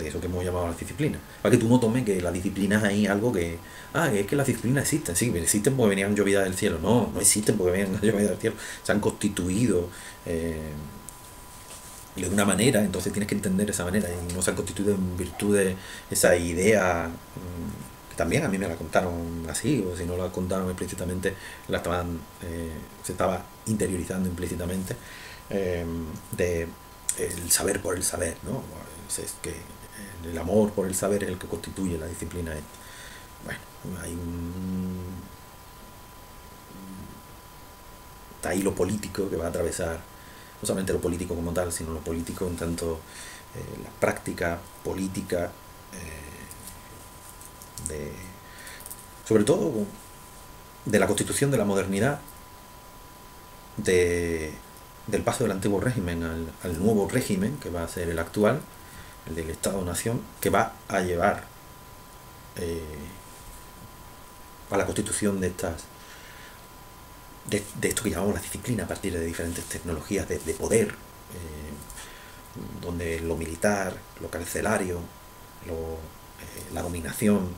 eso que hemos llamado las disciplinas, para que tú no tomes que las disciplinas hay algo que es que las disciplinas existen, sí, existen porque venían llovidas del cielo. No existen porque venían llovidas del cielo, se han constituido de una manera, entonces tienes que entender esa manera y no se han constituido en virtud de esa idea que también a mí me la contaron así, o si no la contaron explícitamente, se estaba interiorizando implícitamente de el saber por el saber, ¿no? Es que el amor por el saber es el que constituye la disciplina. Bueno, está ahí lo político que va a atravesar, no solamente lo político como tal, sino lo político en tanto la práctica política, sobre todo de la constitución de la modernidad, del paso del antiguo régimen al nuevo régimen, que va a ser el actual, el del Estado-Nación, que va a llevar a la constitución de esto que llamamos la disciplina a partir de diferentes tecnologías de poder, donde lo militar, lo carcelario, la dominación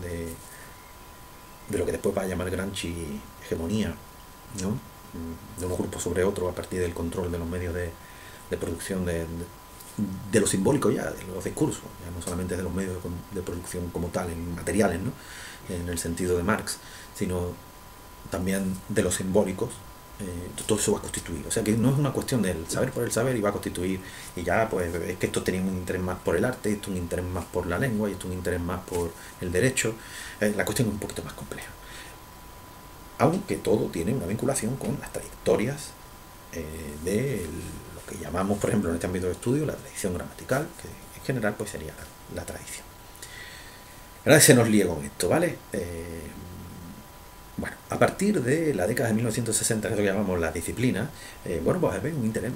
de lo que después va a llamar Gramsci hegemonía, ¿no? De unos grupos sobre otros a partir del control de los medios de producción de lo simbólico ya, de los discursos, ya no solamente de los medios de producción como tal, en materiales, ¿no? En el sentido de Marx, sino también de los simbólicos. Todo eso va a constituir, o sea que no es una cuestión del saber por el saber y va a constituir, y ya pues es que esto tenía un interés más por el arte, esto un interés más por la lengua, y esto un interés más por el derecho. La cuestión es un poquito más compleja, aunque todo tiene una vinculación con las trayectorias de lo que llamamos, por ejemplo, en este ámbito de estudio, la tradición gramatical, que en general pues sería la tradición. Ahora se nos lía con esto, ¿vale? Bueno, a partir de la década de 1960, que es lo que llamamos la disciplina, bueno, pues hay un interés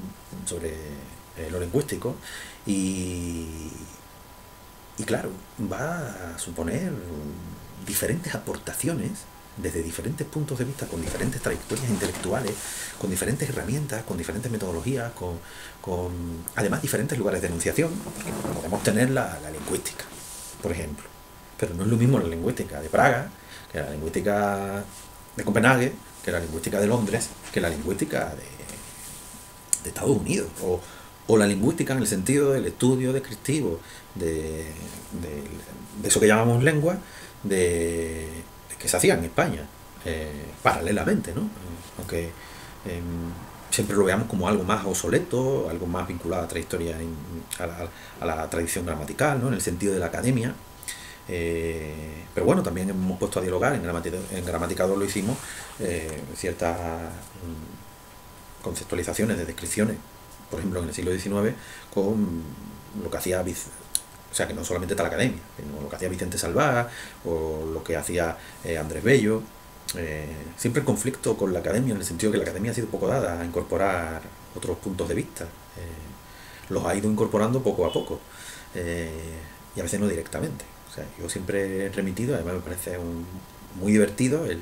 sobre lo lingüístico y claro, va a suponer diferentes aportaciones desde diferentes puntos de vista, con diferentes trayectorias intelectuales, con diferentes herramientas, con diferentes metodologías, con además diferentes lugares de enunciación, porque podemos tener la lingüística, por ejemplo, pero no es lo mismo la lingüística de Praga, que la lingüística de Copenhague, que la lingüística de Londres, que la lingüística de Estados Unidos, o la lingüística en el sentido del estudio descriptivo de eso que llamamos lengua, que se hacía en España, paralelamente, ¿no? Aunque siempre lo veamos como algo más obsoleto, algo más vinculado a la trayectoria, a la tradición gramatical, ¿no? En el sentido de la academia. Pero bueno, también hemos puesto a dialogar, en Gramaticador lo hicimos, ciertas conceptualizaciones de descripciones, por ejemplo en el siglo XIX, con lo que hacía, o sea que no solamente está la academia, sino lo que hacía Vicente Salvá o lo que hacía Andrés Bello, siempre el conflicto con la academia, en el sentido que la academia ha sido poco dada a incorporar otros puntos de vista, los ha ido incorporando poco a poco, y a veces no directamente. O sea, yo siempre he remitido, además me parece muy divertido el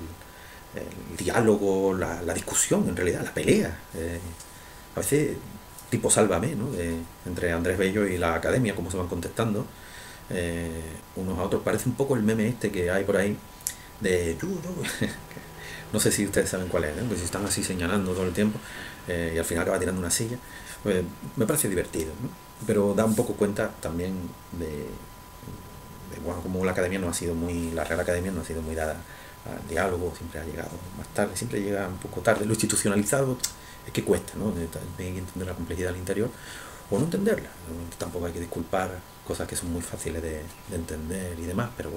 diálogo, la discusión, en realidad, la pelea. A veces, tipo Sálvame, ¿no? Entre Andrés Bello y la academia, cómo se van contestando unos a otros. Parece un poco el meme este que hay por ahí de no sé si ustedes saben cuál es, ¿no? Pues si están así señalando todo el tiempo y al final acaba tirando una silla. Pues me parece divertido, ¿no? Pero da un poco cuenta también bueno, como la academia no ha sido la Real Academia no ha sido muy dada al diálogo, siempre ha llegado más tarde, siempre llega un poco tarde. Lo institucionalizado es que cuesta, ¿no? Hay que entender la complejidad del interior o no entenderla. Tampoco hay que disculpar cosas que son muy fáciles de entender y demás, pero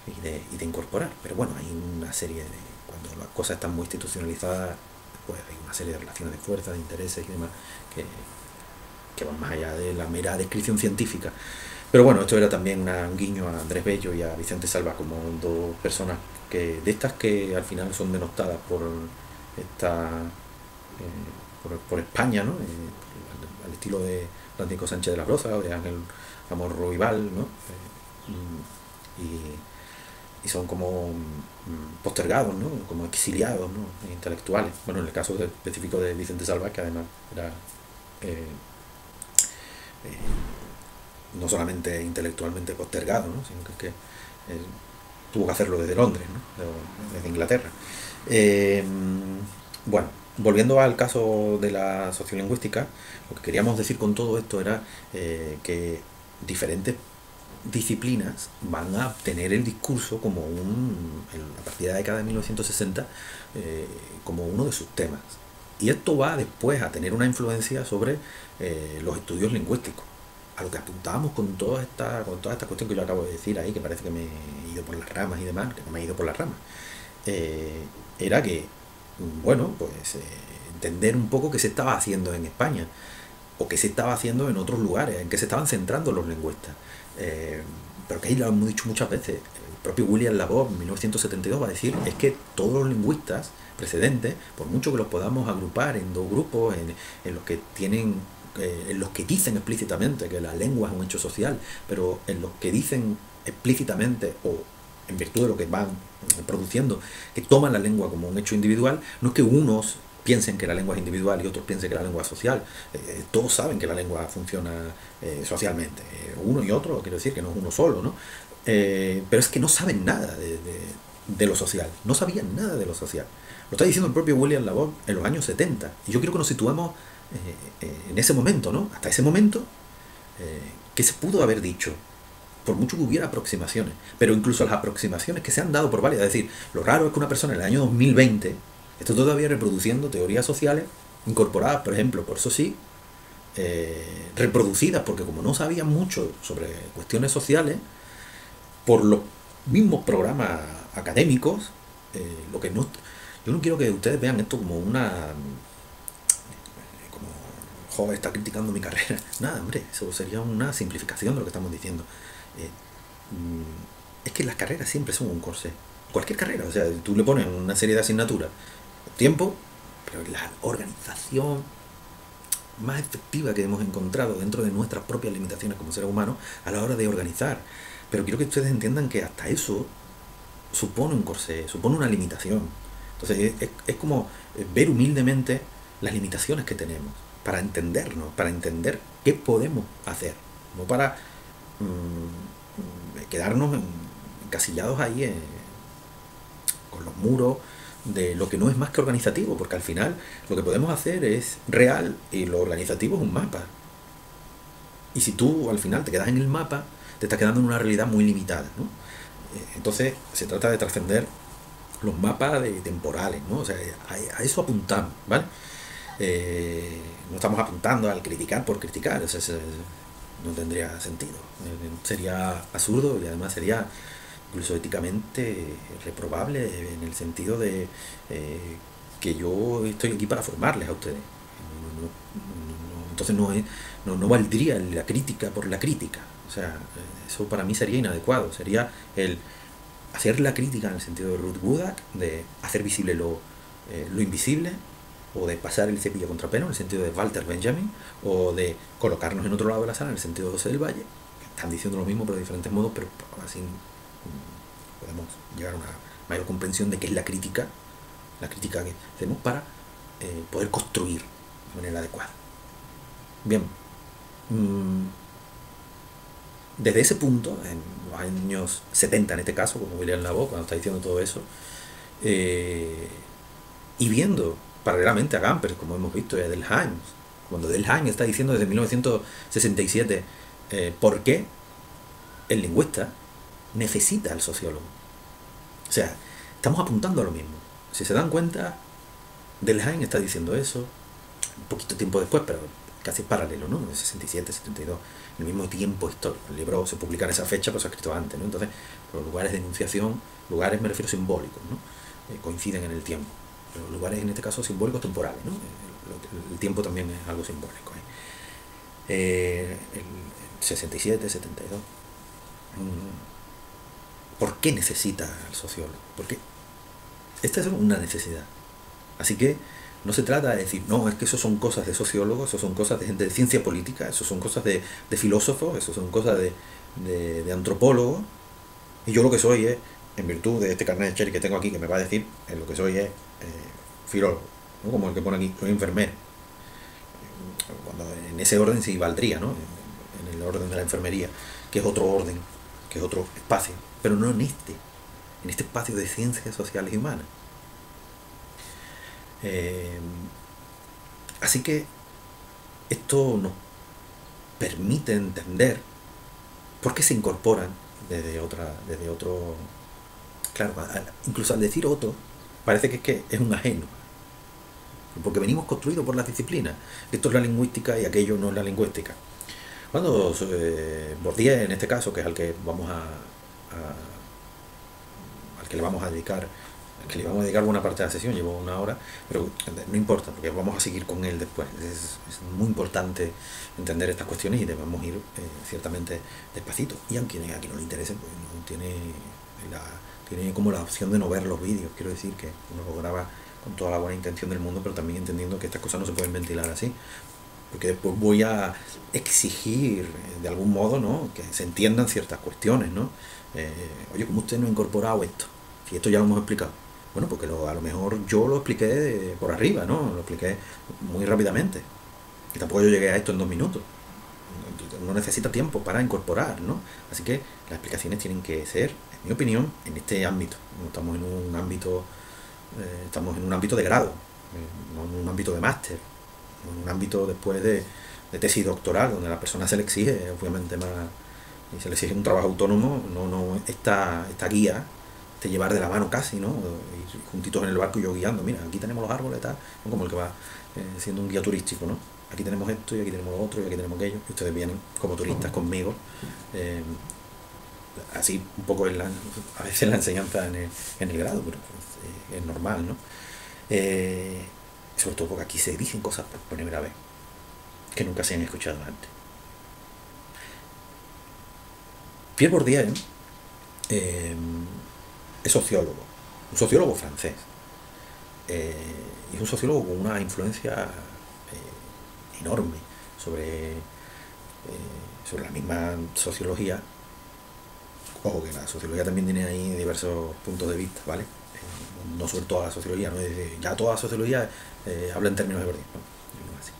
y de incorporar. Pero bueno, hay una serie cuando las cosas están muy institucionalizadas, pues hay una serie de relaciones de fuerza, de intereses y demás que van más allá de la mera descripción científica. Pero bueno, esto era también un guiño a Andrés Bello y a Vicente Salva como dos personas de estas que al final son denostadas por por España, ¿no? Al estilo de Francisco Sánchez de la Roza o de Ángel Amor Ruibal, ¿no? Y son como postergados, ¿no? Como exiliados, ¿no? Intelectuales. Bueno, en el caso específico de Vicente Salva, que además era no solamente intelectualmente postergado, ¿no? Sino que tuvo que hacerlo desde Londres, ¿no? Desde Inglaterra. Bueno, volviendo al caso de la sociolingüística, lo que queríamos decir con todo esto era que diferentes disciplinas van a tener el discurso como a partir de la década de 1960, como uno de sus temas. Y esto va después a tener una influencia sobre los estudios lingüísticos. A lo que apuntábamos con toda esta cuestión que yo acabo de decir ahí, que parece que me he ido por las ramas y demás, que no me he ido por las ramas, era que, bueno, pues entender un poco qué se estaba haciendo en España, o qué se estaba haciendo en otros lugares, en qué se estaban centrando los lingüistas. Pero que ahí lo hemos dicho muchas veces, el propio William Labov en 1972 va a decir, es que todos los lingüistas precedentes, por mucho que los podamos agrupar en dos grupos, en los que tienen en los que dicen explícitamente que la lengua es un hecho social, pero en los que dicen explícitamente, o en virtud de lo que van produciendo, que toman la lengua como un hecho individual, no es que unos piensen que la lengua es individual y otros piensen que la lengua es social. Todos saben que la lengua funciona socialmente. Uno y otro, quiero decir que no es uno solo, ¿no? Pero es que no saben nada de lo social. No sabían nada de lo social. Lo está diciendo el propio William Labov en los años 70. Y yo quiero que nos situemos en ese momento, ¿no? Hasta ese momento, ¿qué se pudo haber dicho? Por mucho que hubiera aproximaciones. Pero incluso las aproximaciones que se han dado por válidas. Es decir, lo raro es que una persona en el año 2020 esté todavía reproduciendo teorías sociales incorporadas, por ejemplo, por Saussure, reproducidas, porque como no sabían mucho sobre cuestiones sociales, por los mismos programas académicos, lo que no, yo no quiero que ustedes vean esto como como, joder, está criticando mi carrera. Nada, hombre, eso sería una simplificación de lo que estamos diciendo. Eh, es que las carreras siempre son un corsé. Cualquier carrera, o sea, tú le pones una serie de asignaturas, tiempo, pero la organización más efectiva que hemos encontrado dentro de nuestras propias limitaciones como seres humanos a la hora de organizar. Pero quiero que ustedes entiendan que hasta eso supone un corsé, supone una limitación. Entonces es como ver humildemente las limitaciones que tenemos para entendernos, para entender qué podemos hacer, no para quedarnos encasillados ahí con los muros de lo que no es más que organizativo, porque al final lo que podemos hacer es real y lo organizativo es un mapa. Y si tú al final te quedas en el mapa, te estás quedando en una realidad muy limitada, ¿no? Entonces se trata de trascender los mapas temporales, ¿no? O sea, a eso apuntamos, ¿vale? No estamos apuntando al criticar por criticar, o sea, no tendría sentido. Sería absurdo y además sería incluso éticamente reprobable en el sentido de que yo estoy aquí para formarles a ustedes. Entonces no valdría la crítica por la crítica. O sea, eso para mí sería inadecuado. Sería el hacer la crítica en el sentido de Ruth Wodak, de hacer visible lo invisible, o de pasar el cepillo contra pelo en el sentido de Walter Benjamin, o de colocarnos en otro lado de la sala en el sentido de José del Valle, que están diciendo lo mismo pero de diferentes modos, pero así podemos llegar a una mayor comprensión de qué es la crítica que hacemos para poder construir de manera adecuada. Bien, desde ese punto, en los años 70 en este caso, como William Labov, cuando está diciendo todo eso, y viendo paralelamente a Gamper, como hemos visto, y a Delheim, cuando Delheim está diciendo desde 1967 por qué el lingüista necesita al sociólogo. O sea, estamos apuntando a lo mismo. Si se dan cuenta, Delheim está diciendo eso un poquito tiempo después, pero casi paralelo, ¿no? En 67, 72, en el mismo tiempo histórico. El libro se publica en esa fecha, pero se ha escrito antes, ¿no? Entonces, los lugares de enunciación, lugares me refiero simbólicos, ¿no? Coinciden en el tiempo. Los lugares en este caso simbólicos temporales, ¿no? El tiempo también es algo simbólico. El 67, 72. ¿Por qué necesita al sociólogo? Porque esta es una necesidad. Así que no se trata de decir, no, es que eso son cosas de sociólogos, eso son cosas de gente de ciencia política, eso son cosas de filósofos, eso son cosas de antropólogos, y yo lo que soy es, en virtud de este carnet de Cherry que tengo aquí, que me va a decir, lo que soy es filólogo, ¿no? Como el que pone aquí, soy enfermero. Cuando en ese orden sí valdría, ¿no? En el orden de la enfermería, que es otro orden, que es otro espacio, pero no en este espacio de ciencias sociales y humanas. Así que esto nos permite entender por qué se incorporan desde otro. Claro, incluso al decir otro, parece que es un ajeno, porque venimos construidos por las disciplinas. Esto es la lingüística y aquello no es la lingüística. Cuando Bourdieu, en este caso, que es al que al que le vamos a dedicar, que le vamos a dedicar buena parte de la sesión, llevo una hora, pero no importa, porque vamos a seguir con él después. Es muy importante entender estas cuestiones y debemos ir ciertamente despacito. Y aunque a quien no le interese, pues no tiene como la opción de no ver los vídeos. Quiero decir que uno lo graba con toda la buena intención del mundo, pero también entendiendo que estas cosas no se pueden ventilar así, porque después voy a exigir de algún modo, ¿no?, que se entiendan ciertas cuestiones, ¿no? Oye, ¿cómo usted no ha incorporado esto? Si esto ya lo hemos explicado. Bueno, porque a lo mejor yo lo expliqué por arriba, ¿no? Lo expliqué muy rápidamente. Y tampoco yo llegué a esto en 2 minutos. Uno necesita tiempo para incorporar, ¿no? Así que las explicaciones tienen que ser, en mi opinión, en este ámbito. No estamos en un ámbito, estamos en un ámbito de grado, no en un ámbito de máster, no en un ámbito después de tesis doctoral, donde a la persona se le exige, obviamente, más, y se le exige un trabajo autónomo, no esta guía, este llevar de la mano casi, ¿no? Ir juntitos en el barco y yo guiando, mira, aquí tenemos los árboles, tal, ¿no? Como el que va siendo un guía turístico, ¿no? Aquí tenemos esto, y aquí tenemos lo otro, y aquí tenemos aquello, y ustedes vienen como turistas conmigo. Así un poco a veces la enseñanza en el grado, pero es normal, ¿no? Sobre todo porque aquí se dicen cosas por primera vez que nunca se han escuchado antes. Pierre Bourdieu es sociólogo, un sociólogo francés, y es un sociólogo con una influencia enorme sobre la misma sociología. Ojo, que la sociología también tiene ahí diversos puntos de vista, ¿vale? No sobre toda la sociología, no es ya toda la sociología habla en términos de Bourdieu, ¿no? Así.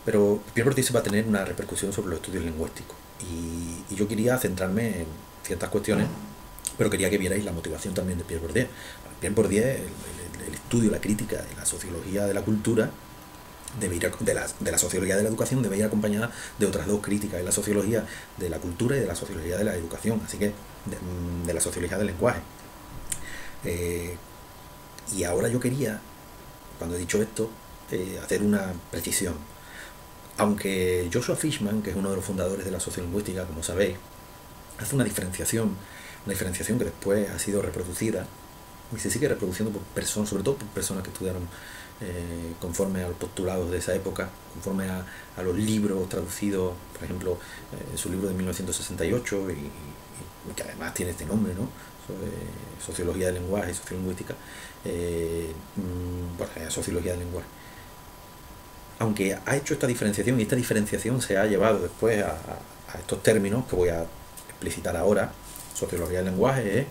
Pero Pierre Bourdieu se va a tener una repercusión sobre los estudios lingüísticos, y yo quería centrarme en ciertas cuestiones, pero quería que vierais la motivación también de Pierre Bourdieu. Pierre Bourdieu, el estudio, la crítica de la sociología de la cultura, de la sociología de la educación, debe ir acompañada de otras dos críticas, de la sociología de la cultura y de la sociología de la educación, así que de la sociología del lenguaje. Y ahora yo quería, cuando he dicho esto, hacer una precisión. Aunque Joshua Fishman, que es uno de los fundadores de la sociolingüística, como sabéis, hace una diferenciación que después ha sido reproducida y se sigue reproduciendo por personas, sobre todo por personas que estudiaron conforme a los postulados de esa época, conforme a los libros traducidos, por ejemplo, su libro de 1968, y que además tiene este nombre, ¿no? Sociología del lenguaje, sociolingüística, sociología del lenguaje. Aunque ha hecho esta diferenciación, y esta diferenciación se ha llevado después a estos términos que voy a explicitar ahora. Sociología del lenguaje es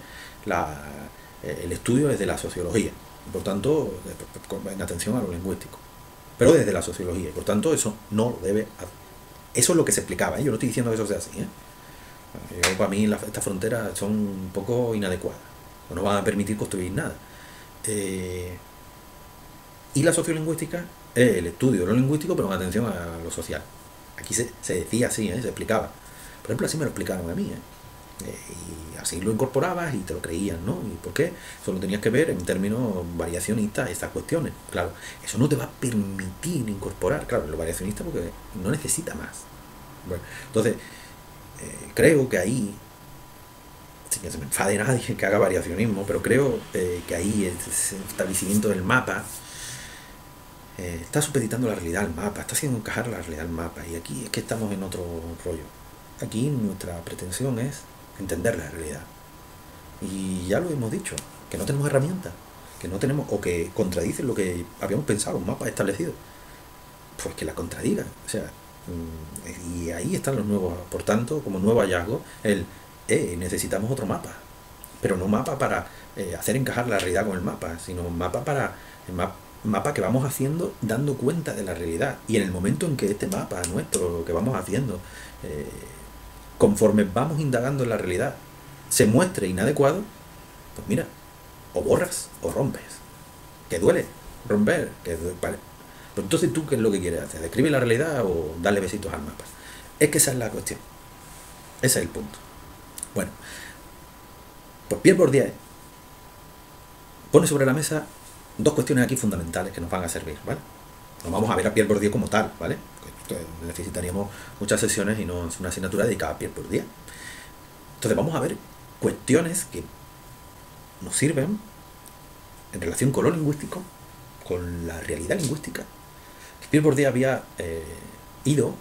el estudio desde la sociología, y por tanto, en atención a lo lingüístico, pero desde la sociología, y por tanto eso no lo debe hacer. Eso es lo que se explicaba, ¿eh? Yo no estoy diciendo que eso sea así, para mí estas fronteras son un poco inadecuadas, no van a permitir construir nada. Y la sociolingüística es el estudio de lo lingüístico, pero en atención a lo social. Aquí se decía así, se explicaba. Por ejemplo, así me lo explicaron a mí, y así lo incorporabas y te lo creían, ¿no? ¿Y por qué? Solo tenías que ver en términos variacionistas estas cuestiones. Claro, eso no te va a permitir incorporar, claro, lo variacionista, porque no necesita más. Bueno, entonces, creo que ahí, sin que se me enfade nadie que haga variacionismo, pero creo que ahí ese establecimiento del mapa está supeditando la realidad al mapa, está haciendo encajar la realidad al mapa, y aquí es que estamos en otro rollo. Aquí nuestra pretensión es entender la realidad, y ya lo hemos dicho, que no tenemos herramientas, que no tenemos, o que contradicen lo que habíamos pensado, un mapa establecido, pues que la contradigan, o sea, y ahí están los nuevos, por tanto, como nuevo hallazgo, necesitamos otro mapa, pero no mapa para hacer encajar la realidad con el mapa, sino mapa mapa que vamos haciendo dando cuenta de la realidad, y en el momento en que este mapa nuestro, lo que vamos haciendo, conforme vamos indagando en la realidad, se muestre inadecuado, pues mira, o borras o rompes, que duele romper, Pero entonces tú, ¿qué es lo que quieres hacer? ¿Describir la realidad o darle besitos al mapa? Es que esa es la cuestión. Ese es el punto. Bueno, pues Pierre Bourdieu pone sobre la mesa dos cuestiones aquí fundamentales que nos van a servir, ¿vale? Nos vamos a ver a Pierre Bourdieu como tal, ¿vale? Necesitaríamos muchas sesiones y no es una asignatura dedicada a Pierre Bourdieu. Entonces vamos a ver cuestiones que nos sirven en relación con lo lingüístico, con la realidad lingüística, que Pierre Bourdieu había ido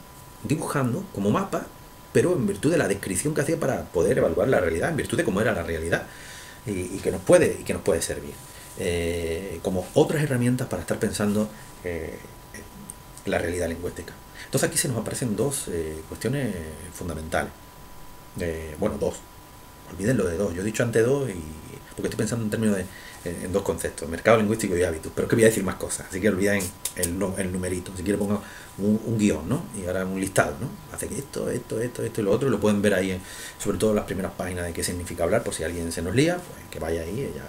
dibujando como mapa, pero en virtud de la descripción que hacía para poder evaluar la realidad, en virtud de cómo era la realidad, y que nos puede servir como otras herramientas para estar pensando en la realidad lingüística. Entonces aquí se nos aparecen dos cuestiones fundamentales. Bueno, dos. Olvídenlo de dos. Yo he dicho antes dos porque estoy pensando en términos en dos conceptos, mercado lingüístico y hábitos, pero es que voy a decir más cosas, así que olviden el numerito. Si quiero pongo un guión, ¿no? Y ahora un listado, ¿no? Hace que esto y lo otro, y lo pueden ver ahí, sobre todo en las primeras páginas de qué significa hablar, por si alguien se nos lía, pues que vaya ahí, ella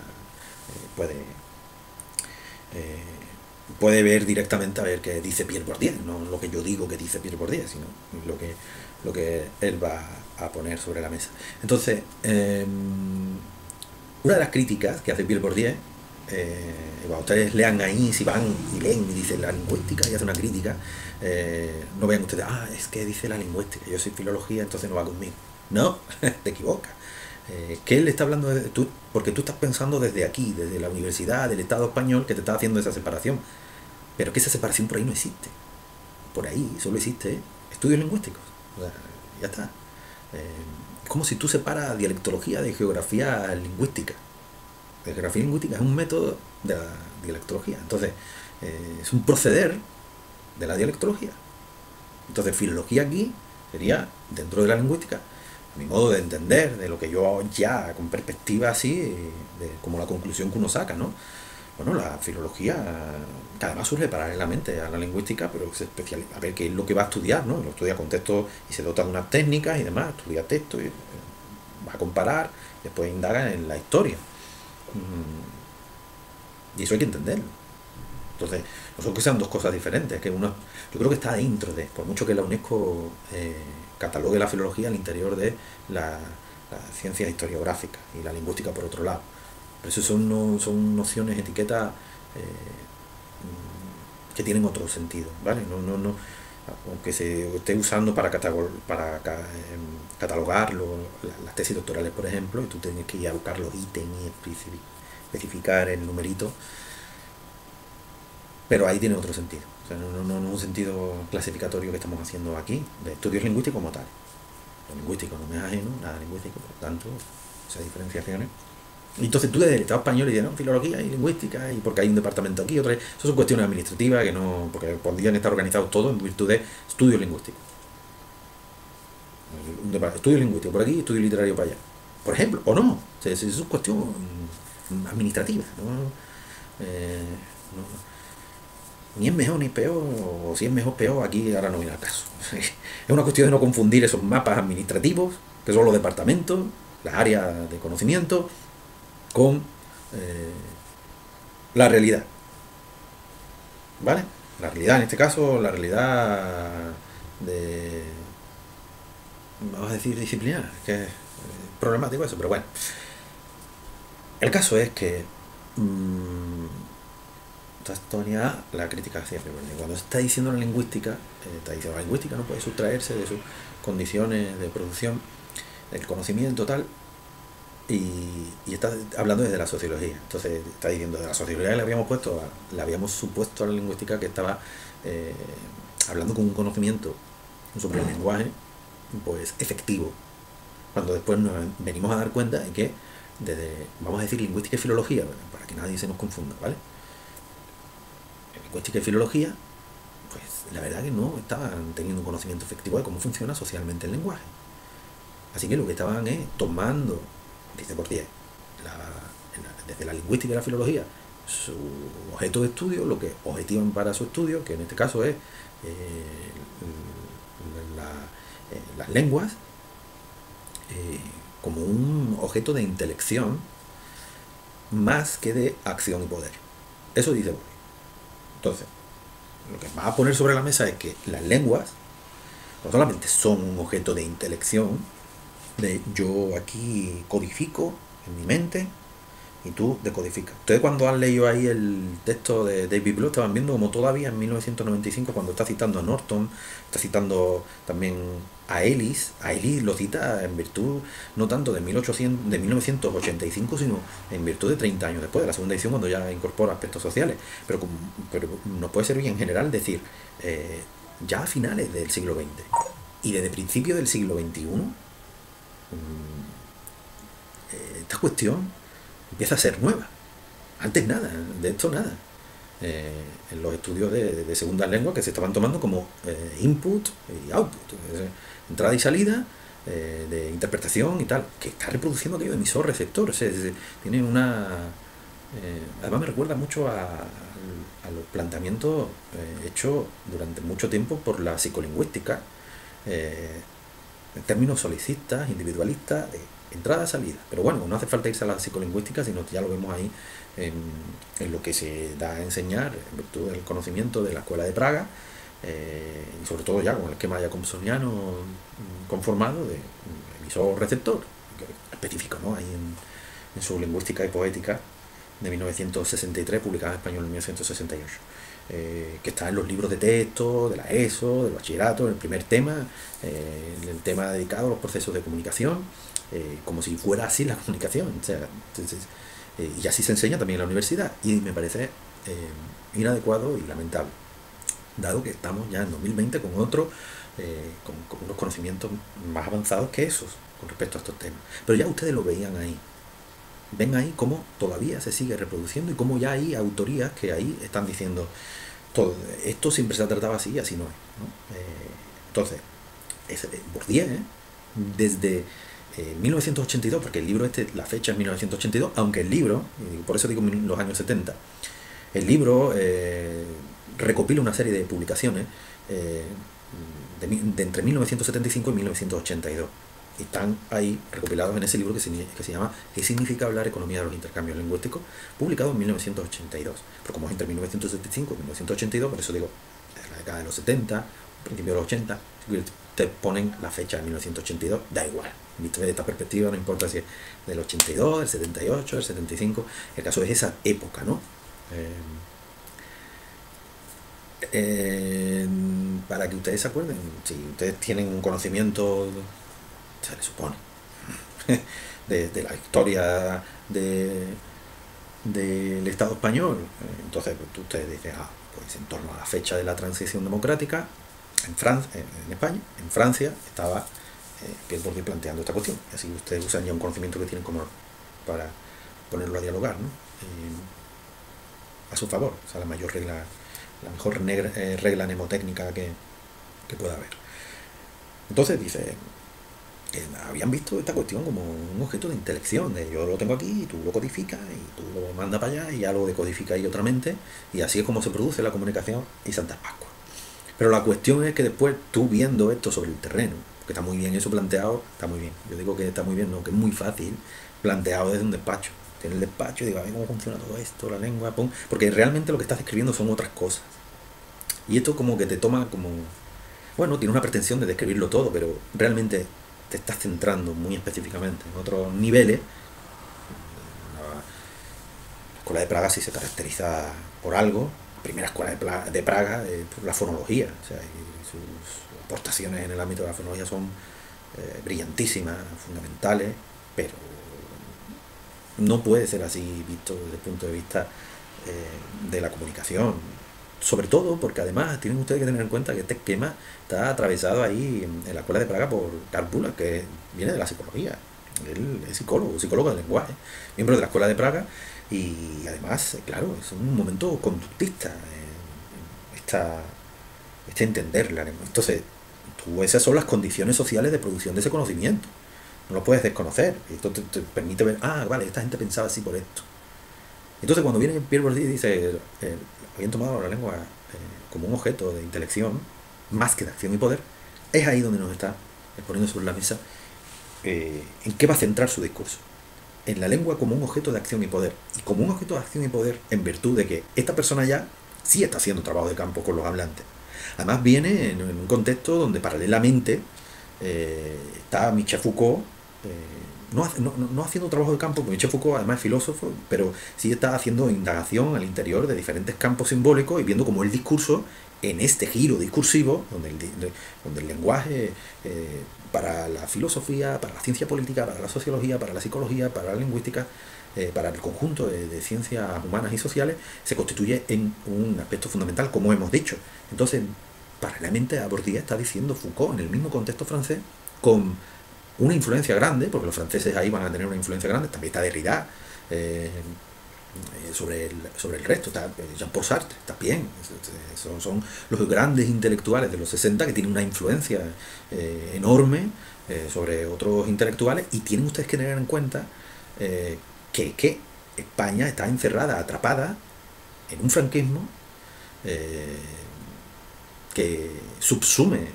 puede ver directamente a ver qué dice Pierre Bourdieu, no lo que yo digo que dice Pierre Bourdieu, sino lo que él va a poner sobre la mesa. Entonces, una de las críticas que hace Pierre Bourdieu, cuando ustedes lean ahí, si van y leen y dicen la lingüística y hace una crítica, no vean ustedes, es que dice la lingüística, yo soy filología, entonces no va conmigo. No, te equivocas. Que él está hablando porque tú estás pensando desde aquí, desde la universidad, del Estado español, que te está haciendo esa separación, pero que esa separación por ahí no existe. Por ahí solo existe estudios lingüísticos. O sea, ya está. Es como si tú separas dialectología de geografía lingüística. La geografía lingüística es un método de la dialectología. Entonces, es un proceder de la dialectología. Entonces, filología aquí sería, dentro de la lingüística, mi modo de entender, de lo que yo ya con perspectiva así, como la conclusión que uno saca, ¿no? Bueno, la filología, que además surge paralelamente a la lingüística, pero se especializa a ver qué es lo que va a estudiar, ¿no? Lo estudia con texto y se dota de unas técnicas y demás, estudia texto y va a comparar, después indaga en la historia. Y eso hay que entenderlo. Entonces, no son que sean dos cosas diferentes, que uno, yo creo que está dentro de, por mucho que la UNESCO catalogue la filología al interior de la ciencia historiográfica y la lingüística por otro lado. Pero eso son nociones, etiquetas que tienen otro sentido, ¿vale? No, aunque se esté usando para catalogar las tesis doctorales, por ejemplo, y tú tienes que ir a buscar los ítems y especificar el numerito, pero ahí tiene otro sentido. O sea, no es un sentido clasificatorio que estamos haciendo aquí, de estudios lingüísticos como tal. Lo lingüístico no me es ajeno, nada lingüístico, por lo tanto, esas diferenciaciones. Y entonces tú desde el Estado español dices, no, filología y lingüística, y porque hay un departamento aquí, otra vez. Eso son cuestiones administrativas que no, porque podrían estar organizados todos en virtud de estudios lingüísticos. Estudio lingüístico por aquí, estudio literario para allá. Por ejemplo, o no. O sea, eso es cuestión administrativa, ¿no? Ni es mejor ni peor, o si es mejor peor, aquí ahora no viene al caso. Es una cuestión de no confundir esos mapas administrativos, que son los departamentos, las áreas de conocimiento, con la realidad. ¿Vale? La realidad, en este caso, la realidad de, vamos a decir, disciplinar, que es problemático eso, pero bueno. El caso es que la crítica siempre, cuando se está diciendo la lingüística, la lingüística no puede sustraerse de sus condiciones de producción, del conocimiento tal, y está hablando desde la sociología. Entonces está diciendo, de la sociología le habíamos supuesto a la lingüística que estaba hablando con un conocimiento sobre el lenguaje, pues efectivo, cuando después nos venimos a dar cuenta de que desde, vamos a decir, lingüística y filología, para que nadie se nos confunda, ¿vale? Lingüística y filología, pues la verdad que no estaban teniendo un conocimiento efectivo de cómo funciona socialmente el lenguaje. Así que lo que estaban es tomando, dice Bourdieu, desde la lingüística y la filología, su objeto de estudio, lo que objetivan para su estudio, que en este caso es las lenguas, como un objeto de intelección más que de acción y poder. Eso dice Bourdieu. Entonces, lo que va a poner sobre la mesa es que las lenguas no solamente son un objeto de intelección, de yo aquí codifico en mi mente y tú decodificas. Ustedes cuando han leído ahí el texto de David Bloch estaban viendo como todavía en 1995, cuando está citando a Norton, está citando también a Ellis lo cita en virtud no tanto de 1985, sino en virtud de 30 años después, de la segunda edición, cuando ya incorpora aspectos sociales. Pero nos puede servir en general decir, ya a finales del siglo XX y desde principios del siglo XXI, esta cuestión empieza a ser nueva. Antes nada, de esto nada. En los estudios de segundas lenguas que se estaban tomando como input y output, entrada y salida, de interpretación y tal, que está reproduciendo aquello de emisor receptor. Tiene una... además me recuerda mucho a los planteamientos hechos durante mucho tiempo por la psicolingüística, en términos solicistas, individualistas, de entrada-salida. Pero bueno, no hace falta irse a la psicolingüística, sino que ya lo vemos ahí en lo que se da a enseñar en virtud del conocimiento de la Escuela de Praga, y sobre todo ya con el esquema jacobsoniano conformado de emisor-receptor, específico, ¿no? Ahí en su Lingüística y Poética de 1963, publicada en español en 1968. Que está en los libros de texto, de la ESO, del bachillerato, en el primer tema, el tema dedicado a los procesos de comunicación, como si fuera así la comunicación. O sea, entonces, y así se enseña también en la universidad, y me parece inadecuado y lamentable, dado que estamos ya en 2020 con otro, con unos conocimientos más avanzados que esos con respecto a estos temas. Pero ya ustedes lo veían ahí. Ven ahí cómo todavía se sigue reproduciendo y cómo ya hay autorías que ahí están diciendo todo esto siempre se ha tratado así y así no es, ¿no? Entonces, Bourdieu, desde 1982, porque el libro la fecha es 1982, aunque el libro, y por eso digo los años 70, el libro recopila una serie de publicaciones de entre 1975 y 1982. Y están ahí recopilados en ese libro que se llama ¿Qué significa hablar? Economía de los intercambios lingüísticos?, publicado en 1982. Pero como es entre 1975 y 1982, por eso digo, es la década de los 70, principio de los 80, te ponen la fecha de 1982, da igual. Visto desde esta perspectiva, no importa si es del 82, del 78, del 75, el caso es esa época, ¿no? Para que ustedes se acuerden, si ustedes tienen un conocimiento, se le supone, de la historia del Estado español, entonces pues, ustedes dicen, pues en torno a la fecha de la transición democrática, en España, en Francia, estaba Pierre Bourdieu planteando esta cuestión. Y así ustedes usan ya un conocimiento que tienen como para ponerlo a dialogar, ¿no? A su favor, o sea, la mejor regla mnemotécnica que pueda haber. Entonces dice, habían visto esta cuestión como un objeto de intelección, de yo lo tengo aquí y tú lo codificas y tú lo mandas para allá y ya lo decodifica ahí otra mente, y así es como se produce la comunicación y Santa Pascua. Pero la cuestión es que después tú viendo esto sobre el terreno, que está muy bien eso planteado, está muy bien, yo digo que está muy bien, no, que es muy fácil planteado desde un despacho. Tiene el despacho y digo, a ver cómo funciona todo esto, la lengua, porque realmente lo que estás describiendo son otras cosas. Y esto como que te toma como, bueno, tiene una pretensión de describirlo todo, pero realmente te estás centrando muy específicamente en otros niveles. La Escuela de Praga sí se caracteriza por algo. La primera Escuela de Praga por la fonología, o sea, y sus aportaciones en el ámbito de la fonología son brillantísimas, fundamentales, pero no puede ser así visto desde el punto de vista de la comunicación. Sobre todo porque además tienen ustedes que tener en cuenta que este esquema está atravesado ahí en la Escuela de Praga por Karl Buller, que viene de la psicología. Él es psicólogo del lenguaje, miembro de la Escuela de Praga, y además, claro, es un momento conductista este entender la lengua. Entonces, esas son las condiciones sociales de producción de ese conocimiento. No lo puedes desconocer. Esto te permite ver, vale, esta gente pensaba así por esto. Entonces, cuando viene Pierre Bourdieu y dice, habían tomado la lengua como un objeto de intelección, más que de acción y poder, es ahí donde nos está poniendo sobre la mesa en qué va a centrar su discurso. En la lengua como un objeto de acción y poder. Y como un objeto de acción y poder en virtud de que esta persona ya sí está haciendo trabajo de campo con los hablantes. Además viene en un contexto donde paralelamente está Michel Foucault, no haciendo trabajo de campo, porque Michel Foucault además es filósofo, pero sí está haciendo indagación al interior de diferentes campos simbólicos y viendo cómo el discurso, en este giro discursivo, donde el lenguaje para la filosofía, para la ciencia política, para la sociología, para la psicología, para la lingüística, para el conjunto de ciencias humanas y sociales, se constituye en un aspecto fundamental, como hemos dicho. Entonces, paralelamente a Bourdieu está diciendo Foucault, en el mismo contexto francés, con una influencia grande, porque los franceses ahí van a tener una influencia grande, también está Derrida, sobre el resto, está Jean-Paul Sartre, también, son los grandes intelectuales de los 60 que tienen una influencia enorme sobre otros intelectuales, y tienen ustedes que tener en cuenta que España está encerrada, atrapada en un franquismo que subsume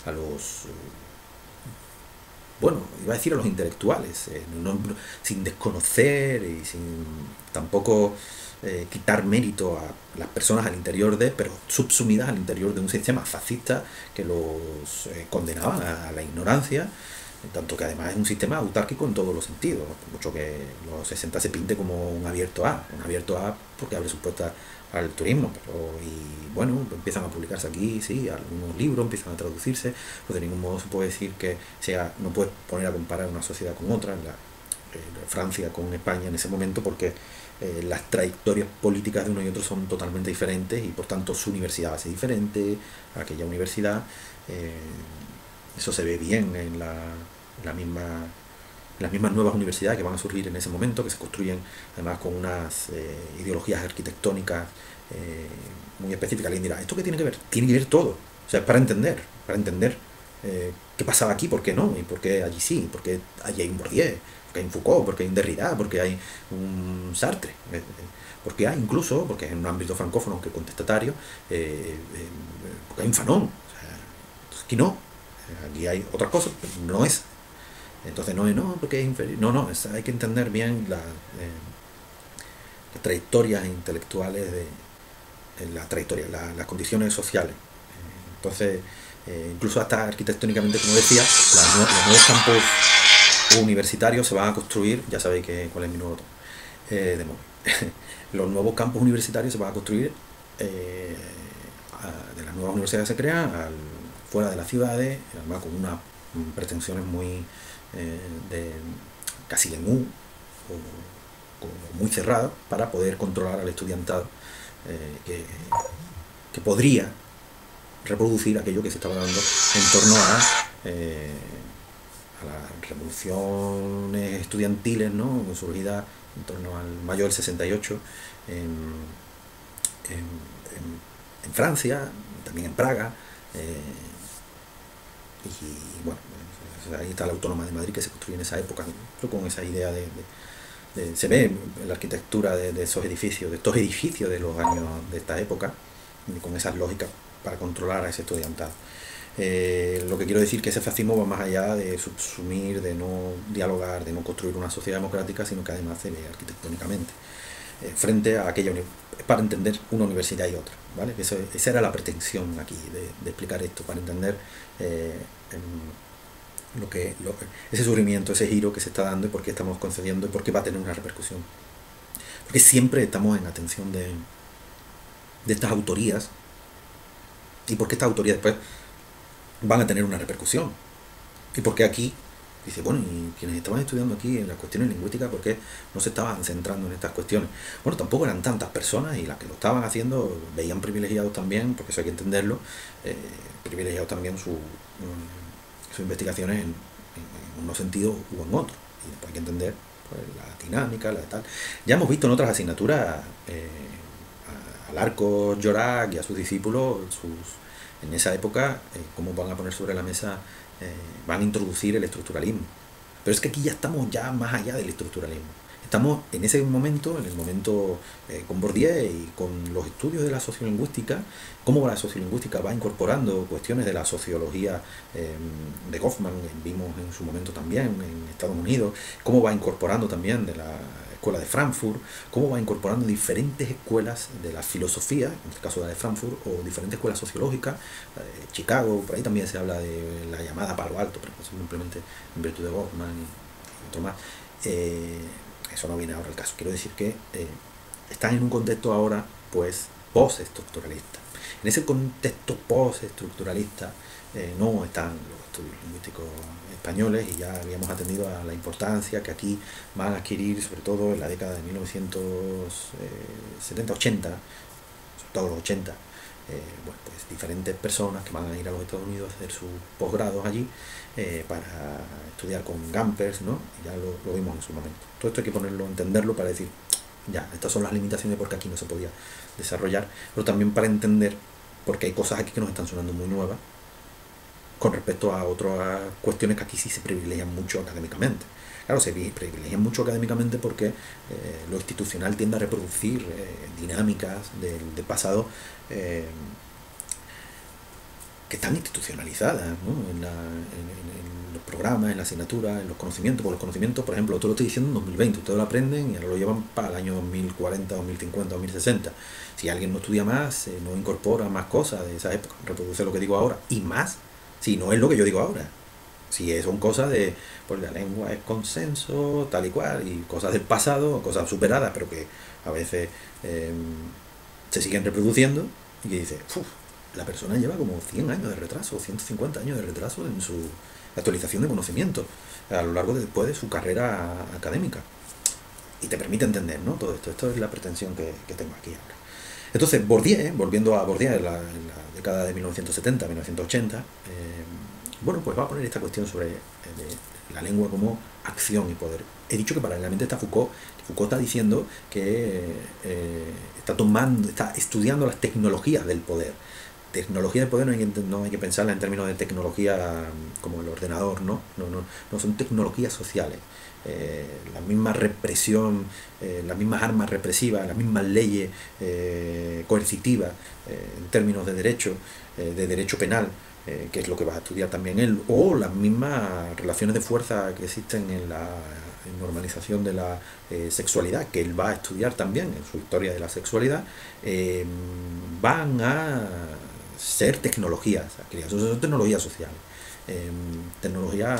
a los, bueno, iba a decir a los intelectuales, sin desconocer y sin tampoco quitar mérito a las personas al interior pero subsumidas al interior de un sistema fascista que los condenaba a la ignorancia, tanto que además es un sistema autárquico en todos los sentidos, por mucho que los 60 se pinte como un abierto A porque abre sus puertas al turismo, y bueno, empiezan a publicarse aquí, sí, algunos libros empiezan a traducirse, pero de ningún modo se puede decir que no puedes poner a comparar una sociedad con otra, Francia con España en ese momento, porque las trayectorias políticas de uno y otro son totalmente diferentes, y por tanto su universidad va a ser diferente a aquella universidad. Eso se ve bien en las mismas nuevas universidades que van a surgir en ese momento, que se construyen además con unas ideologías arquitectónicas muy específicas. Alguien dirá, ¿esto qué tiene que ver? Tiene que ver todo. O sea, para entender qué pasaba aquí, por qué no, y por qué allí sí, por qué allí hay un Bourdieu, porque hay un Foucault, porque hay un Derrida, porque hay un Sartre, porque hay incluso, porque es en un ámbito francófono, aunque contestatario, porque hay un Fanon. O sea, aquí no. Aquí hay otras cosas, pero no es. Entonces no es porque es inferior. No, hay que entender bien las trayectorias intelectuales, las condiciones sociales. Entonces, incluso hasta arquitectónicamente, como decía, los nuevos campos universitarios se van a construir, ya sabéis cuál es mi nuevo tono, de móvil. Los nuevos campos universitarios se van a construir de las nuevas universidades que se crean fuera de las ciudades, además con unas pretensiones muy casi en U, o muy cerradas, para poder controlar al estudiantado, que podría reproducir aquello que se estaba dando en torno a las revoluciones estudiantiles, ¿no?, surgidas en torno al mayo del 68 en Francia, también en Praga, y bueno, ahí está la Autónoma de Madrid, que se construye en esa época, pero con esa idea se ve en la arquitectura de estos edificios de los años de esta época, y con esas lógicas para controlar a ese estudiantado. Lo que quiero decir es que ese fascismo va más allá de subsumir, de no dialogar, de no construir una sociedad democrática, sino que además se ve arquitectónicamente frente a aquella para entender una universidad y otra, ¿vale? Esa era la pretensión aquí de explicar esto, para entender ese sufrimiento, ese giro que se está dando, y por qué estamos concediendo, y por qué va a tener una repercusión. Porque siempre estamos en atención de estas autorías, y por qué estas autorías después van a tener una repercusión. Y porque aquí dice, bueno, y quienes estaban estudiando aquí en las cuestiones lingüísticas, ¿por qué no se estaban centrando en estas cuestiones? Bueno, tampoco eran tantas personas, y las que lo estaban haciendo veían privilegiados también, porque eso hay que entenderlo, privilegiados también sus investigaciones en unos sentidos u en otros. Y después hay que entender pues, la dinámica, la tal. Ya hemos visto en otras asignaturas al Arco Llorac y a sus discípulos, en esa época, cómo van a poner sobre la mesa, van a introducir el estructuralismo. Pero es que aquí ya estamos más allá del estructuralismo. Estamos en ese momento, en el momento con Bourdieu y con los estudios de la sociolingüística, cómo la sociolingüística va incorporando cuestiones de la sociología de Goffman, vimos en su momento también en Estados Unidos, cómo va incorporando también de la escuela de Frankfurt, cómo va incorporando diferentes escuelas de la filosofía, en este caso la de Frankfurt, o diferentes escuelas sociológicas, Chicago, por ahí también se habla de la llamada Palo Alto, pero simplemente en virtud de Goffman y otro más. Eso no viene ahora al caso. Quiero decir que están en un contexto ahora, pues, postestructuralista. En ese contexto postestructuralista no están los estudios lingüísticos españoles, y ya habíamos atendido a la importancia que aquí van a adquirir, sobre todo en la década de 1970-80, sobre todo los 80, bueno, pues diferentes personas que van a ir a los Estados Unidos a hacer sus posgrados allí para estudiar con Gampers, ¿no? Y ya lo vimos en su momento. Todo esto hay que ponerlo, entenderlo para decir, ya, estas son las limitaciones porque aquí no se podía desarrollar, pero también para entender porque hay cosas aquí que nos están sonando muy nuevas con respecto a otras cuestiones que aquí sí se privilegian mucho académicamente. Claro, se privilegian mucho académicamente porque lo institucional tiende a reproducir dinámicas del pasado que están institucionalizadas, ¿no? en los programas, en la asignatura, en los conocimientos. Por los conocimientos, por ejemplo, esto lo estoy diciendo en 2020, ustedes lo aprenden y ahora lo llevan para el año 2040, 2050, 2060. Si alguien no estudia más, no incorpora más cosas de esa época, reproduce lo que digo ahora y más, si no es lo que yo digo ahora. Si son cosas de, pues la lengua es consenso, tal y cual, y cosas del pasado, cosas superadas, pero que a veces se siguen reproduciendo, y que dice, la persona lleva como 100 años de retraso, 150 años de retraso en su actualización de conocimiento a lo largo después de su carrera académica. Y te permite entender, ¿no? Todo esto. Esto es la pretensión que tengo aquí ahora. Entonces, Bourdieu, volviendo a Bourdieu en la década de 1970, 1980, bueno, pues va a poner esta cuestión sobre la lengua como acción y poder. He dicho que paralelamente está Foucault. Foucault está diciendo que está estudiando las tecnologías del poder. Tecnología del poder no hay que pensarla en términos de tecnología como el ordenador, ¿no? No son tecnologías sociales. La misma represión, las mismas armas represivas, las mismas leyes coercitivas en términos de derecho penal, que es lo que va a estudiar también él, o las mismas relaciones de fuerza que existen en la normalización de la sexualidad, que él va a estudiar también en su historia de la sexualidad, van a ser tecnologías, son tecnologías sociales, tecnología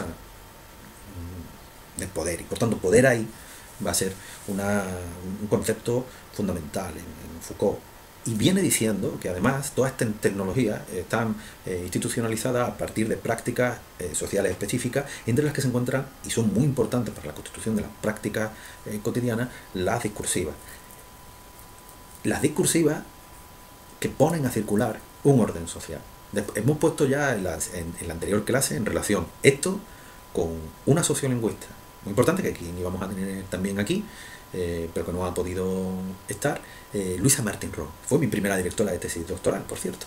del poder, y por tanto poder ahí va a ser un concepto fundamental en Foucault. Y viene diciendo que además todas estas tecnologías están institucionalizadas a partir de prácticas sociales específicas, entre las que se encuentran, y son muy importantes para la constitución de las prácticas cotidianas, las discursivas. Las discursivas que ponen a circular un orden social. Hemos puesto ya en la anterior clase en relación esto con una sociolingüista muy importante, que aquí íbamos a tener también aquí, pero que no ha podido estar, Luisa Martín Rojo. Fue mi primera directora de tesis doctoral, por cierto.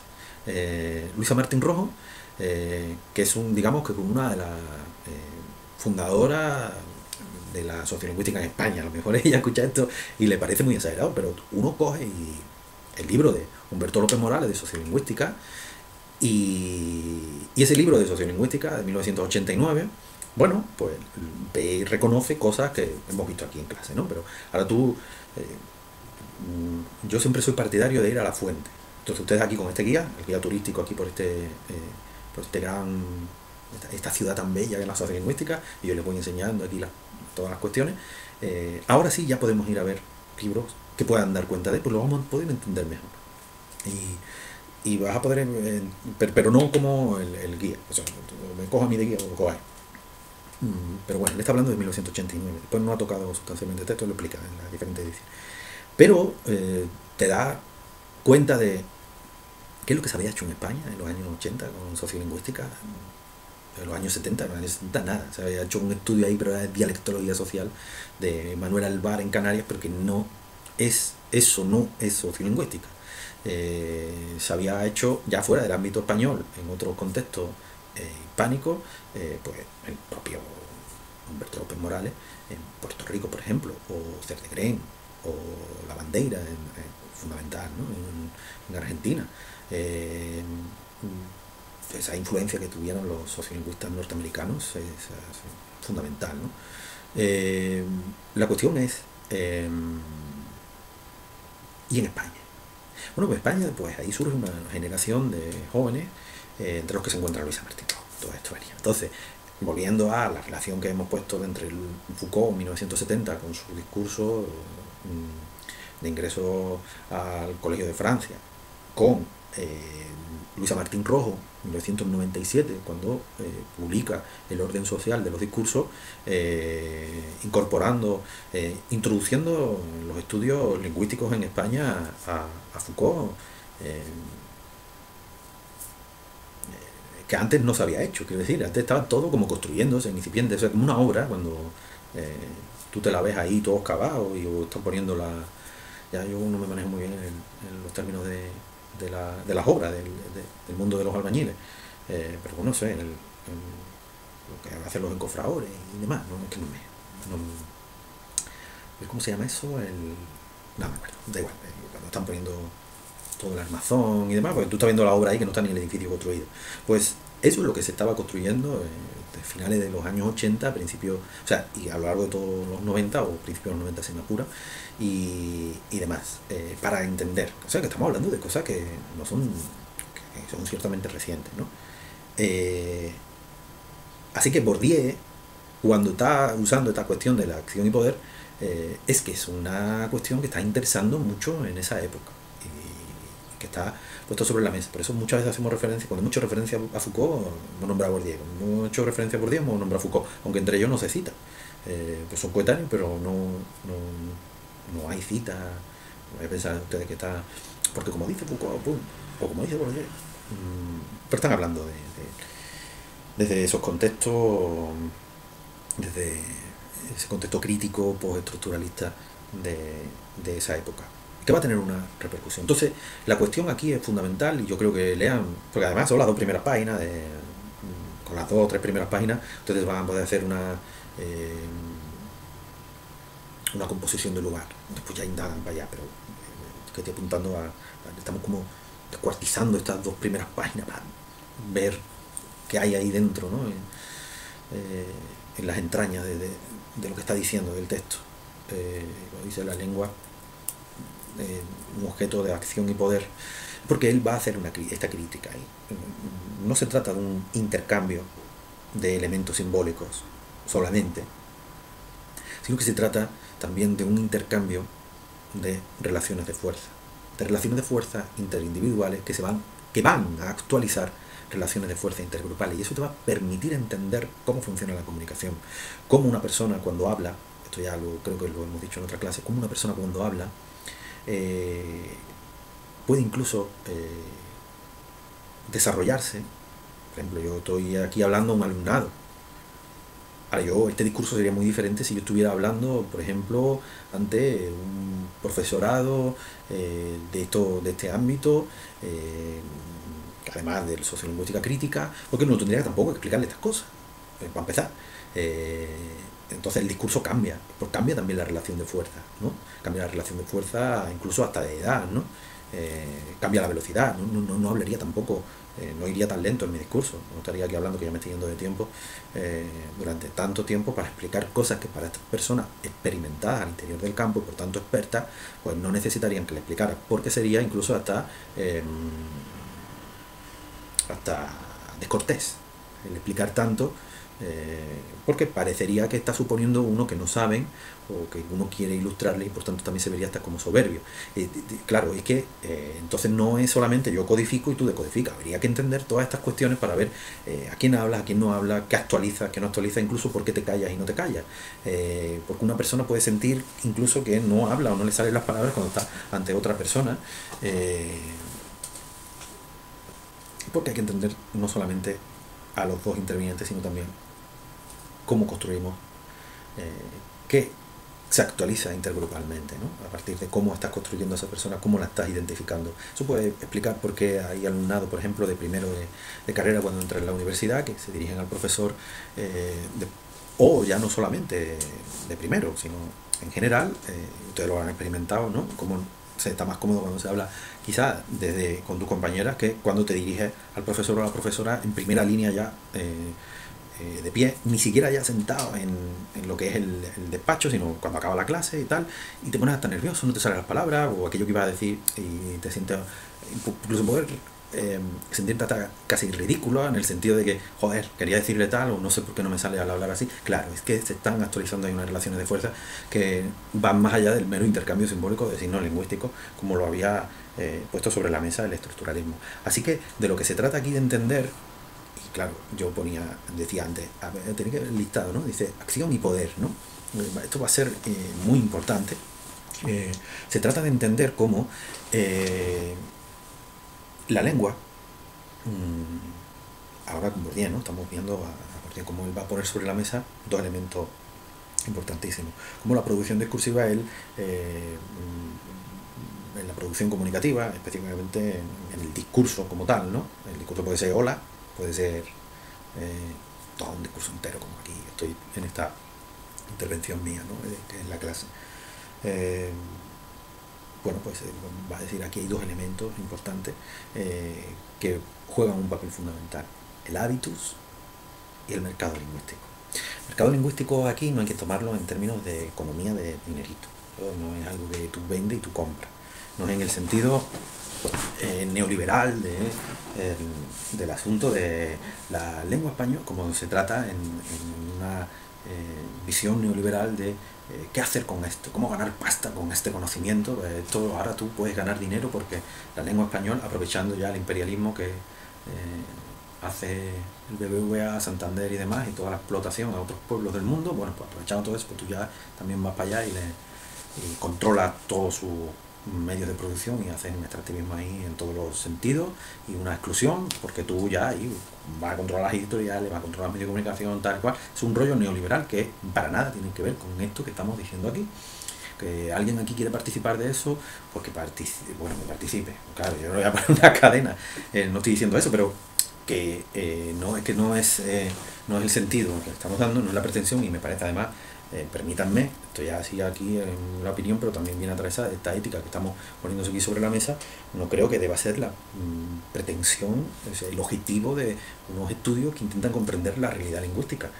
Luisa Martín Rojo, que es digamos que como una de las fundadoras de la sociolingüística en España. A lo mejor ella escucha esto y le parece muy exagerado, pero uno coge el libro de Humberto López Morales de sociolingüística, y ese libro de sociolingüística de 1989, bueno, pues ve y reconoce cosas que hemos visto aquí en clase, ¿no? Pero ahora yo siempre soy partidario de ir a la fuente. Entonces ustedes aquí con este guía, el guía turístico aquí por esta ciudad tan bella que es la sociolingüística, y yo les voy enseñando aquí todas las cuestiones, ahora sí ya podemos ir a ver libros que puedan dar cuenta de, pues lo vamos a poder entender mejor. Y vas a poder, pero no como el guía, o sea, me cojo a mí de guía o lo cojo ahí. Pero bueno, le está hablando de 1989, después no ha tocado sustancialmente el texto, lo explica en las diferentes ediciones. Pero te da cuenta de qué es lo que se había hecho en España en los años 80 con sociolingüística, en los años 70, nada, se había hecho un estudio ahí, pero era de dialectología social de Manuel Alvar en Canarias, pero que no es sociolingüística. Se había hecho ya fuera del ámbito español, en otro contexto hispánico, pues el propio Humberto López Morales en Puerto Rico, por ejemplo, o Cerdegrén, o La Bandeira, fundamental, ¿no? en Argentina. Esa influencia que tuvieron los sociolingüistas norteamericanos es fundamental, ¿no? La cuestión es, ¿y en España? Bueno, pues España, pues ahí surge una generación de jóvenes, entre los que se encuentra Luisa Martín Rojo, todo esto venía. Entonces, volviendo a la relación que hemos puesto entre Foucault en 1970 con su discurso de ingreso al Colegio de Francia, con Luisa Martín Rojo, 1997, cuando publica El orden social de los discursos, introduciendo los estudios lingüísticos en España a Foucault, que antes no se había hecho, quiero decir, antes estaba todo como construyéndose en incipiente, o sea, como una obra, cuando tú te la ves ahí todo excavado y o están poniendo la... Ya yo no me manejo muy bien en los términos de las obras, del mundo de los albañiles, pero bueno, sé, lo que hacen los encofradores y demás, ¿no? Es que ¿cómo se llama eso? No me acuerdo, da igual, cuando están poniendo todo el armazón y demás, porque tú estás viendo la obra ahí que no está ni el edificio construido. Pues eso es lo que se estaba construyendo de finales de los años 80, principios, o sea, y a lo largo de todos los 90 o principios de los 90 si me apura, y demás, para entender. O sea, que estamos hablando de cosas que no son, que son ciertamente recientes, ¿no? Así que Bourdieu, cuando está usando esta cuestión de la acción y poder, es que es una cuestión que está interesando mucho en esa época y que está puesto sobre la mesa. Por eso muchas veces hacemos referencia, cuando hemos hecho referencia a Foucault, hemos nombrado a Bourdieu. Cuando hemos hecho referencia a Bourdieu, hemos nombrado a Foucault, aunque entre ellos no se cita. Pues son coetáneos, pero no hay cita. Voy a pensar ustedes que está... Porque como dice Foucault, o como dice Bourdieu, pero están hablando desde esos contextos, desde ese contexto crítico, postestructuralista de esa época, que va a tener una repercusión. Entonces, la cuestión aquí es fundamental, y yo creo que lean, porque además son las dos primeras páginas, con las 2 o 3 primeras páginas, ustedes van a poder hacer una composición del lugar. Después ya indagan para allá, pero que estoy apuntando estamos como descuartizando estas 2 primeras páginas para ver qué hay ahí dentro, ¿no? En las entrañas de lo que está diciendo del texto. Lo dice la lengua, un objeto de acción y poder, porque él va a hacer esta crítica ahí. No se trata de un intercambio de elementos simbólicos solamente, sino que se trata también de un intercambio de relaciones de fuerza interindividuales que van a actualizar relaciones de fuerza intergrupales, y eso te va a permitir entender cómo funciona la comunicación, cómo una persona cuando habla, esto ya creo que lo hemos dicho en otra clase, cómo una persona cuando habla puede incluso desarrollarse. Por ejemplo, yo estoy aquí hablando a un alumnado. Ahora, este discurso sería muy diferente si yo estuviera hablando, por ejemplo, ante un profesorado de este ámbito, además de sociolingüística crítica, porque no tendría tampoco que explicarle estas cosas, para empezar. Entonces el discurso cambia, pues cambia también la relación de fuerza, ¿no? Cambia la relación de fuerza incluso hasta de edad, ¿no? Cambia la velocidad, no hablaría tampoco, no iría tan lento en mi discurso, no estaría aquí hablando, que ya me estoy yendo de tiempo, durante tanto tiempo para explicar cosas que para estas personas experimentadas al interior del campo y por tanto expertas, pues no necesitarían que le explicara, porque sería incluso hasta descortés el explicar tanto, porque parecería que está suponiendo uno que no saben o que uno quiere ilustrarle, y por tanto también se vería hasta como soberbio. Claro, es que entonces no es solamente yo codifico y tú decodificas, habría que entender todas estas cuestiones para ver a quién habla, a quién no habla, qué actualiza, qué no actualiza, incluso por qué te callas y no te callas, porque una persona puede sentir incluso que no habla o no le salen las palabras cuando está ante otra persona, porque hay que entender no solamente a los dos intervinientes, sino también cómo construimos, qué se actualiza intergrupalmente, ¿no? A partir de cómo estás construyendo a esa persona, cómo la estás identificando. Eso puede explicar por qué hay alumnado, por ejemplo, de primero de carrera, cuando entra en la universidad, que se dirigen al profesor o ya no solamente de primero, sino en general, ustedes lo han experimentado, ¿no? Como se está más cómodo cuando se habla quizás desde con tus compañeras que cuando te diriges al profesor o a la profesora en primera línea ya de pie, ni siquiera ya sentado en lo que es el despacho, sino cuando acaba la clase y tal, y te pones hasta nervioso, no te salen las palabras o aquello que ibas a decir y te sientes incluso poder sentirte hasta casi ridículo en el sentido de que, joder, quería decirle tal o no sé por qué no me sale al hablar así. Claro, es que se están actualizando, hay unas relaciones de fuerza que van más allá del mero intercambio simbólico de signos lingüísticos, como lo había puesto sobre la mesa el estructuralismo. Así que de lo que se trata aquí de entender, y claro, yo decía antes, tenía que haber listado, ¿no? Dice acción y poder, ¿no? Esto va a ser muy importante. Se trata de entender cómo la lengua, ahora con Bourdieu, ¿no? Estamos viendo a Bourdieu cómo él va a poner sobre la mesa dos elementos importantísimos. Como la producción discursiva, él, en la producción comunicativa, específicamente en el discurso como tal, ¿no? El discurso puede ser hola, puede ser todo un discurso entero, como aquí estoy en esta intervención mía, ¿no? Que es la clase. Bueno, pues va a decir aquí hay dos elementos importantes que juegan un papel fundamental: el hábitus y el mercado lingüístico. El mercado lingüístico aquí no hay que tomarlo en términos de economía de dinerito, no es algo que tú vendes y tú compras, no es en el sentido neoliberal del asunto de la lengua española, como se trata en una visión neoliberal de qué hacer con esto, cómo ganar pasta con este conocimiento. Esto ahora tú puedes ganar dinero porque la lengua española, aprovechando ya el imperialismo que hace el BBVA, Santander y demás, y toda la explotación a otros pueblos del mundo, bueno, pues aprovechando todo eso, pues tú ya también vas para allá y controlas todos sus medios de producción y hacen un extractivismo ahí en todos los sentidos y una exclusión, porque tú ya ahí vas a controlar las editoriales, vas a controlar los medios de comunicación, tal cual. Es un rollo neoliberal que para nada tiene que ver con esto que estamos diciendo aquí. Que alguien aquí quiere participar de eso, pues que participe, bueno, que participe. Claro, yo no voy a poner una cadena, no estoy diciendo eso, pero que no es el sentido que estamos dando, no es la pretensión, y me parece además, permítanme, estoy así aquí en la opinión, pero también viene atravesada de esta ética que estamos poniéndose aquí sobre la mesa. No creo que deba ser la pretensión, o sea, el objetivo de unos estudios que intentan comprender la realidad lingüística.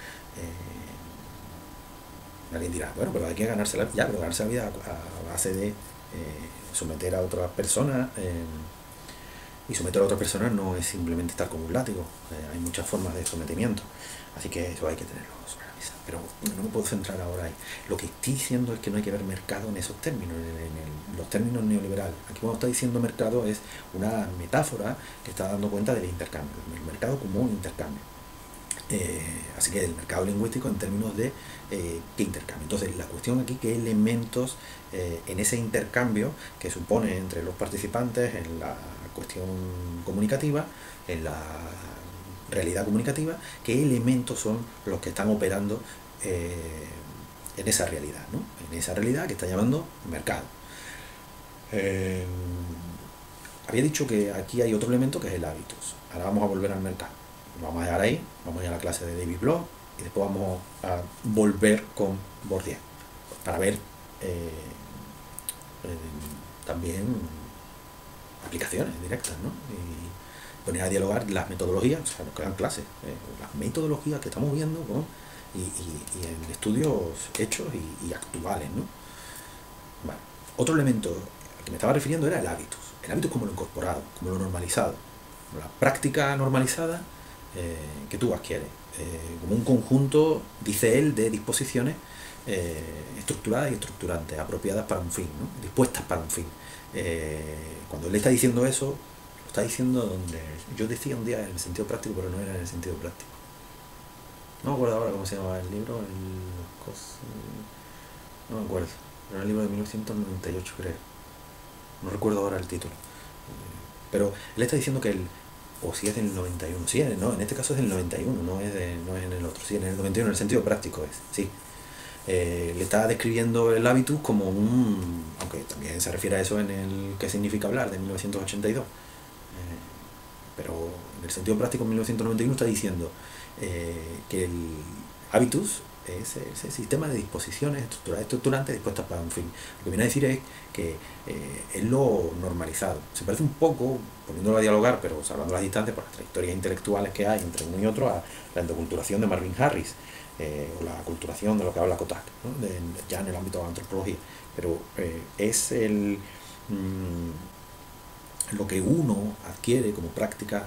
Alguien dirá, bueno, pero hay que ganarse la vida, ya, pero ganarse la vida a base de someter a otras personas, y someter a otras personas no es simplemente estar con un látigo, hay muchas formas de sometimiento, así que eso hay que tenerlo sobre la mesa, pero no me puedo centrar ahora ahí. Lo que estoy diciendo es que no hay que ver mercado en esos términos, en los términos neoliberales. Aquí cuando está diciendo mercado es una metáfora que está dando cuenta del intercambio, el mercado como un intercambio. Así que el mercado lingüístico en términos de qué intercambio. Entonces la cuestión aquí, qué elementos en ese intercambio que supone entre los participantes en la cuestión comunicativa, en la realidad comunicativa, qué elementos son los que están operando en esa realidad, ¿no? En esa realidad que está llamando mercado. Había dicho que aquí hay otro elemento que es el hábitus. Ahora vamos a volver al mercado. Vamos a llegar ahí, vamos a ir a la clase de David Bloch y después vamos a volver con Bourdieu para ver también aplicaciones directas, ¿no? Y poner a dialogar las metodologías, o sea, nos quedan clases, las metodologías que estamos viendo, ¿no? y en estudios hechos y actuales, ¿no? Bueno, otro elemento al que me estaba refiriendo era el hábitus. El hábitus como lo incorporado, como lo normalizado, la práctica normalizada que tú adquieres, como un conjunto, dice él, de disposiciones estructuradas y estructurantes, apropiadas para un fin, ¿no? Dispuestas para un fin. Cuando él está diciendo eso, lo está diciendo donde yo decía un día en el sentido práctico, pero no era en el sentido práctico. No me acuerdo ahora cómo se llamaba el libro, no me acuerdo, era el libro de 1998, creo. No recuerdo ahora el título. Pero él está diciendo que o si es del 91, sí, no, en este caso es del 91, no es en el otro, sí, en el 91, en el sentido práctico es, sí. Le está describiendo el hábitus como aunque también se refiere a eso en el ¿Qué significa hablar?, de 1982, pero en el sentido práctico en 1991 está diciendo que el hábitus es ese sistema de disposiciones estructurantes dispuestas para un fin. Lo que viene a decir es que es lo normalizado. Se parece un poco, poniéndolo a dialogar, pero salvando las distancias por las trayectorias intelectuales que hay entre uno y otro, a la endoculturación de Marvin Harris, o la aculturación de lo que habla Kotak, ¿no? Ya en el ámbito de la antropología. Pero es lo que uno adquiere como práctica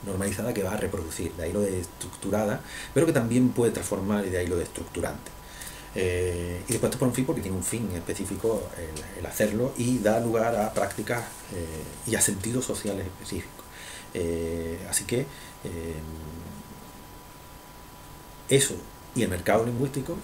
normalizada que va a reproducir, de ahí lo de estructurada, pero que también puede transformar y de ahí lo de estructurante. Y después te pone un fin porque tiene un fin específico el hacerlo y da lugar a prácticas y a sentidos sociales específicos. Así que eso y el mercado lingüístico,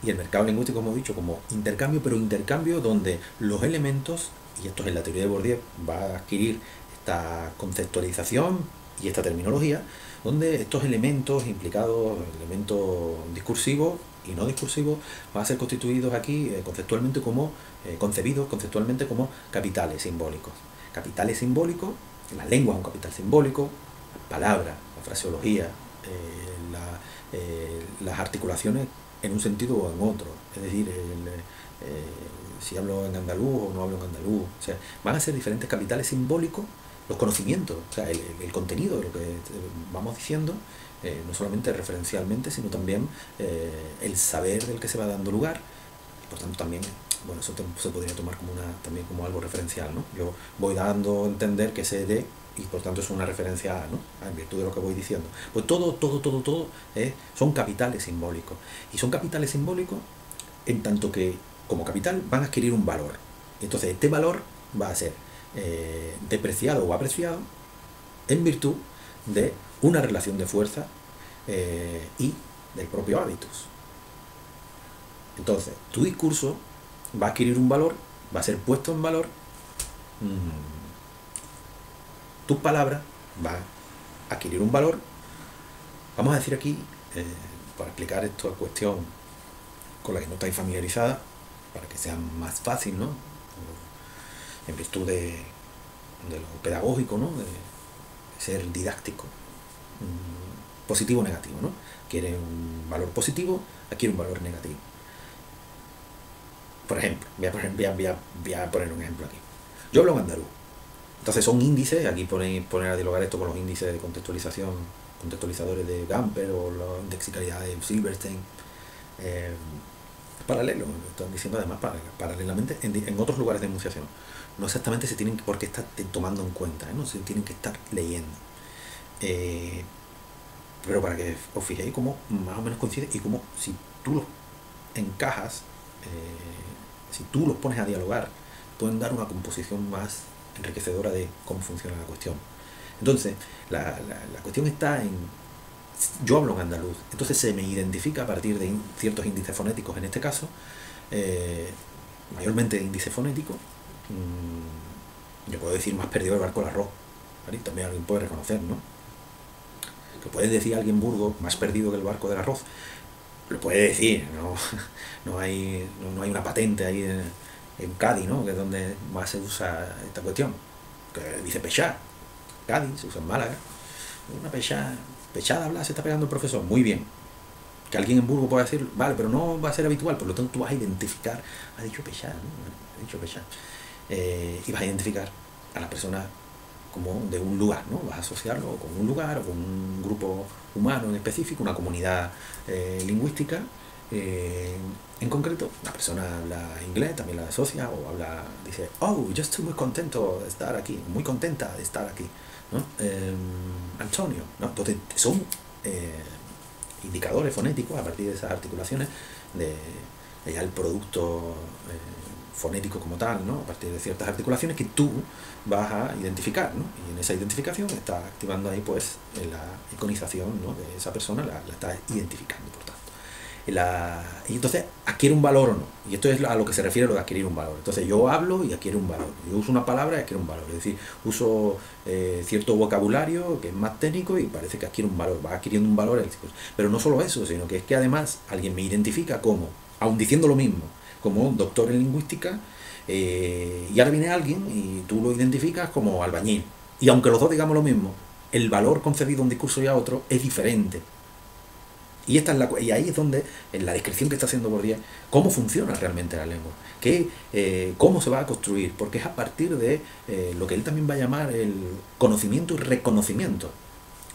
hemos dicho como intercambio, pero intercambio donde los elementos, y esto es en la teoría de Bourdieu, va a adquirir esta conceptualización y esta terminología, donde estos elementos implicados, elementos discursivos y no discursivos, van a ser constituidos aquí conceptualmente como, concebidos conceptualmente como capitales simbólicos. Capitales simbólicos, la lengua es un capital simbólico, la palabra, la fraseología, las articulaciones en un sentido o en otro, es decir, si hablo en andaluz o no hablo en andaluz, o sea, van a ser diferentes capitales simbólicos, los conocimientos, o sea, el contenido de lo que vamos diciendo, no solamente referencialmente, sino también el saber del que se va dando lugar, y por tanto también, bueno, eso se podría tomar como también como algo referencial, ¿no? Yo voy dando a entender que sé de, y por tanto es una referencia a, ¿no? En virtud de lo que voy diciendo. Pues todo son capitales simbólicos. Y son capitales simbólicos en tanto que, como capital, van a adquirir un valor. Entonces, este valor va a ser depreciado o apreciado en virtud de una relación de fuerza y del propio hábitus. Entonces, tu discurso va a adquirir un valor, va a ser puesto en valor, tus palabras van a adquirir un valor. Vamos a decir aquí, para explicar esta cuestión con la que no estáis familiarizada, para que sea más fácil, ¿no? En virtud de lo pedagógico, ¿no? De ser didáctico, positivo o negativo, ¿no? Quiere un valor positivo, adquiere un valor negativo. Por ejemplo, voy a poner un ejemplo aquí. Yo hablo en andaluz. Entonces son índices, aquí poner a dialogar esto con los índices de contextualizadores de Gamper o la indexicalidad de Silverstein. Paralelo, están diciendo además paralelamente en otros lugares de enunciación. No exactamente se tienen por qué estar tomando en cuenta, no se tienen que estar leyendo. Pero para que os fijéis cómo más o menos coincide y cómo si tú los encajas, si tú los pones a dialogar, pueden dar una composición más enriquecedora de cómo funciona la cuestión. Entonces, la cuestión está en, yo hablo en andaluz, entonces se me identifica a partir de ciertos índices fonéticos, en este caso, mayormente de índice fonético, yo puedo decir más perdido el barco del arroz, ¿vale? También alguien puede reconocer, ¿no? Que puede decir alguien Burgos más perdido que el barco del arroz, lo puede decir, no hay una patente ahí en Cádiz, ¿no? Que es donde más se usa esta cuestión, que dice pechá. Cádiz se usa en Málaga, una pechada habla, se está pegando el profesor, muy bien. Que alguien en Burgos pueda decir, vale, pero no va a ser habitual, por lo tanto tú vas a identificar, ha dicho pechá, ¿no? Ha dicho pechá. Y vas a identificar a la persona como de un lugar, ¿no? Vas a asociarlo con un lugar o con un grupo humano en específico, una comunidad lingüística. En concreto, una persona habla inglés, también la asocia o dice, oh, yo estoy muy contento de estar aquí, muy contenta de estar aquí, ¿no? Antonio, ¿no? Entonces son indicadores fonéticos a partir de esas articulaciones de ya el producto fonético como tal, ¿no? A partir de ciertas articulaciones que tú vas a identificar, ¿no? Y en esa identificación está activando ahí pues la iconización, ¿no? De esa persona, la está identificando, por tanto. Y entonces adquiere un valor o no. Y esto es a lo que se refiere lo de adquirir un valor. Entonces yo hablo y adquiere un valor. Yo uso una palabra y adquiere un valor. Es decir, uso cierto vocabulario que es más técnico y parece que adquiere un valor. Va adquiriendo un valor el discurso. Pero no solo eso, sino que es que además alguien me identifica como, aun diciendo lo mismo, como doctor en lingüística, y ahora viene alguien y tú lo identificas como albañil. Y aunque los dos digamos lo mismo, el valor concedido a un discurso y a otro es diferente. Y ahí es donde, en la descripción que está haciendo Bourdieu, cómo funciona realmente la lengua, cómo se va a construir, porque es a partir de lo que él también va a llamar el conocimiento y reconocimiento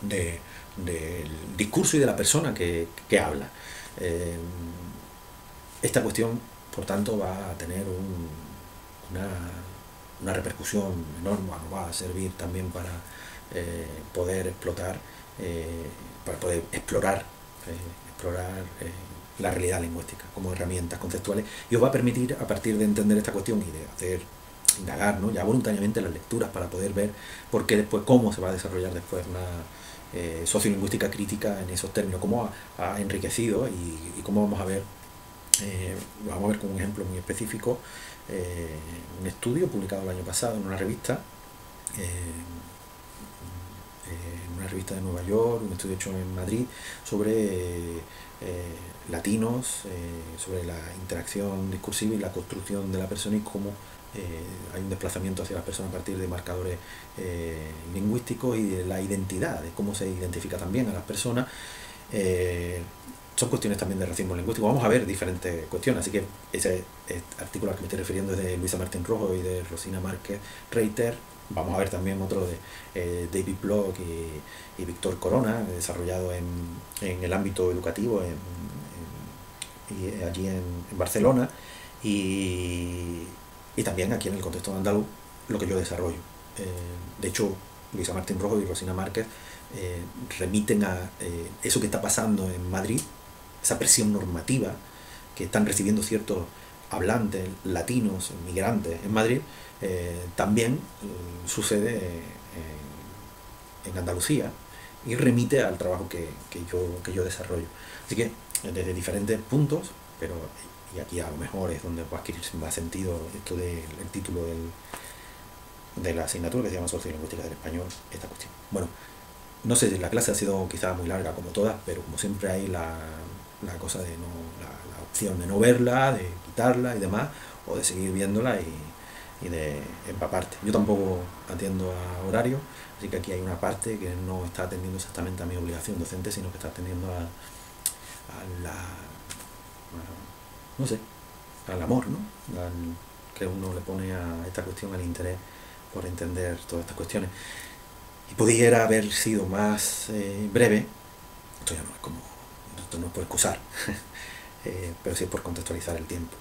del discurso y de la persona que habla. Eh, esta cuestión, por tanto, va a tener una, una repercusión enorme, bueno, va a servir también para poder explotar, para poder explorar la realidad lingüística como herramientas conceptuales, y os va a permitir, a partir de entender esta cuestión y de hacer indagar, ¿no?, ya voluntariamente las lecturas, para poder ver por qué después, cómo se va a desarrollar después una sociolingüística crítica en esos términos, cómo ha enriquecido y cómo vamos a ver como un ejemplo muy específico un estudio publicado el año pasado en una revista de Nueva York, un estudio hecho en Madrid sobre latinos, sobre la interacción discursiva y la construcción de la persona, y cómo hay un desplazamiento hacia las personas a partir de marcadores lingüísticos y de la identidad, de cómo se identifica también a las personas. Son cuestiones también de racismo lingüístico. Vamos a ver diferentes cuestiones, así que ese artículo al que me estoy refiriendo es de Luisa Martín Rojo y de Rosina Márquez Reiter. Vamos a ver también otro de David Block y Víctor Corona, desarrollado en el ámbito educativo allí en Barcelona, y también aquí en el contexto andaluz, lo que yo desarrollo. De hecho, Luisa Martín Rojo y Rosina Márquez remiten a eso que está pasando en Madrid, esa presión normativa que están recibiendo ciertos hablantes latinos, migrantes en Madrid, también sucede en Andalucía, y remite al trabajo que yo desarrollo. Así que desde diferentes puntos, pero y aquí a lo mejor es donde va a adquirir más sentido esto del título de la asignatura, que se llama Sociolingüística del Español, esta cuestión. Bueno, no sé, la clase ha sido quizá muy larga como todas, pero como siempre hay la cosa de la opción de no verla, de quitarla y demás, o de seguir viéndola y de empaparte. Yo tampoco atiendo a horario, así que aquí hay una parte que no está atendiendo exactamente a mi obligación docente, sino que está atendiendo no sé, al amor, ¿no? Que uno le pone a esta cuestión, al interés por entender todas estas cuestiones. Y pudiera haber sido más breve. Esto ya no es como, esto no es por excusar, pero sí es por contextualizar el tiempo.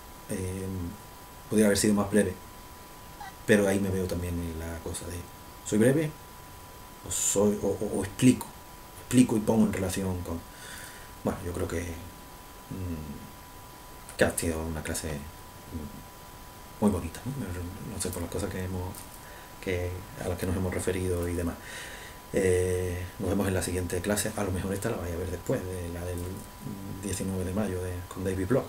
Pudiera haber sido más breve, pero ahí me veo también en la cosa de, ¿soy breve? ¿O explico y pongo en relación con...? Bueno, yo creo que ha sido una clase muy bonita, ¿no? No sé, por las cosas a las que nos hemos referido y demás. Nos vemos en la siguiente clase. A lo mejor esta la vais a ver después de la del 19 de mayo con David Block,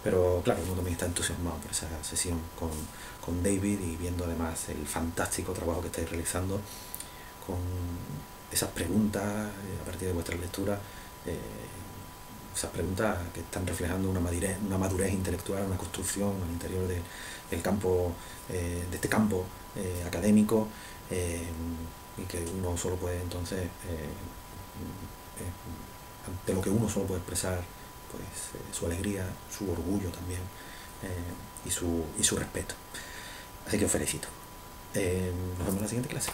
pero claro, uno también está entusiasmado por esa sesión con David, y viendo además el fantástico trabajo que estáis realizando con esas preguntas a partir de vuestras lecturas, esas preguntas que están reflejando una madurez intelectual, una construcción al interior del campo, de este campo académico, y que uno solo puede entonces, ante lo que uno solo puede expresar, pues su alegría, su orgullo también, y su respeto. Así que os felicito. Nos vemos en la siguiente clase.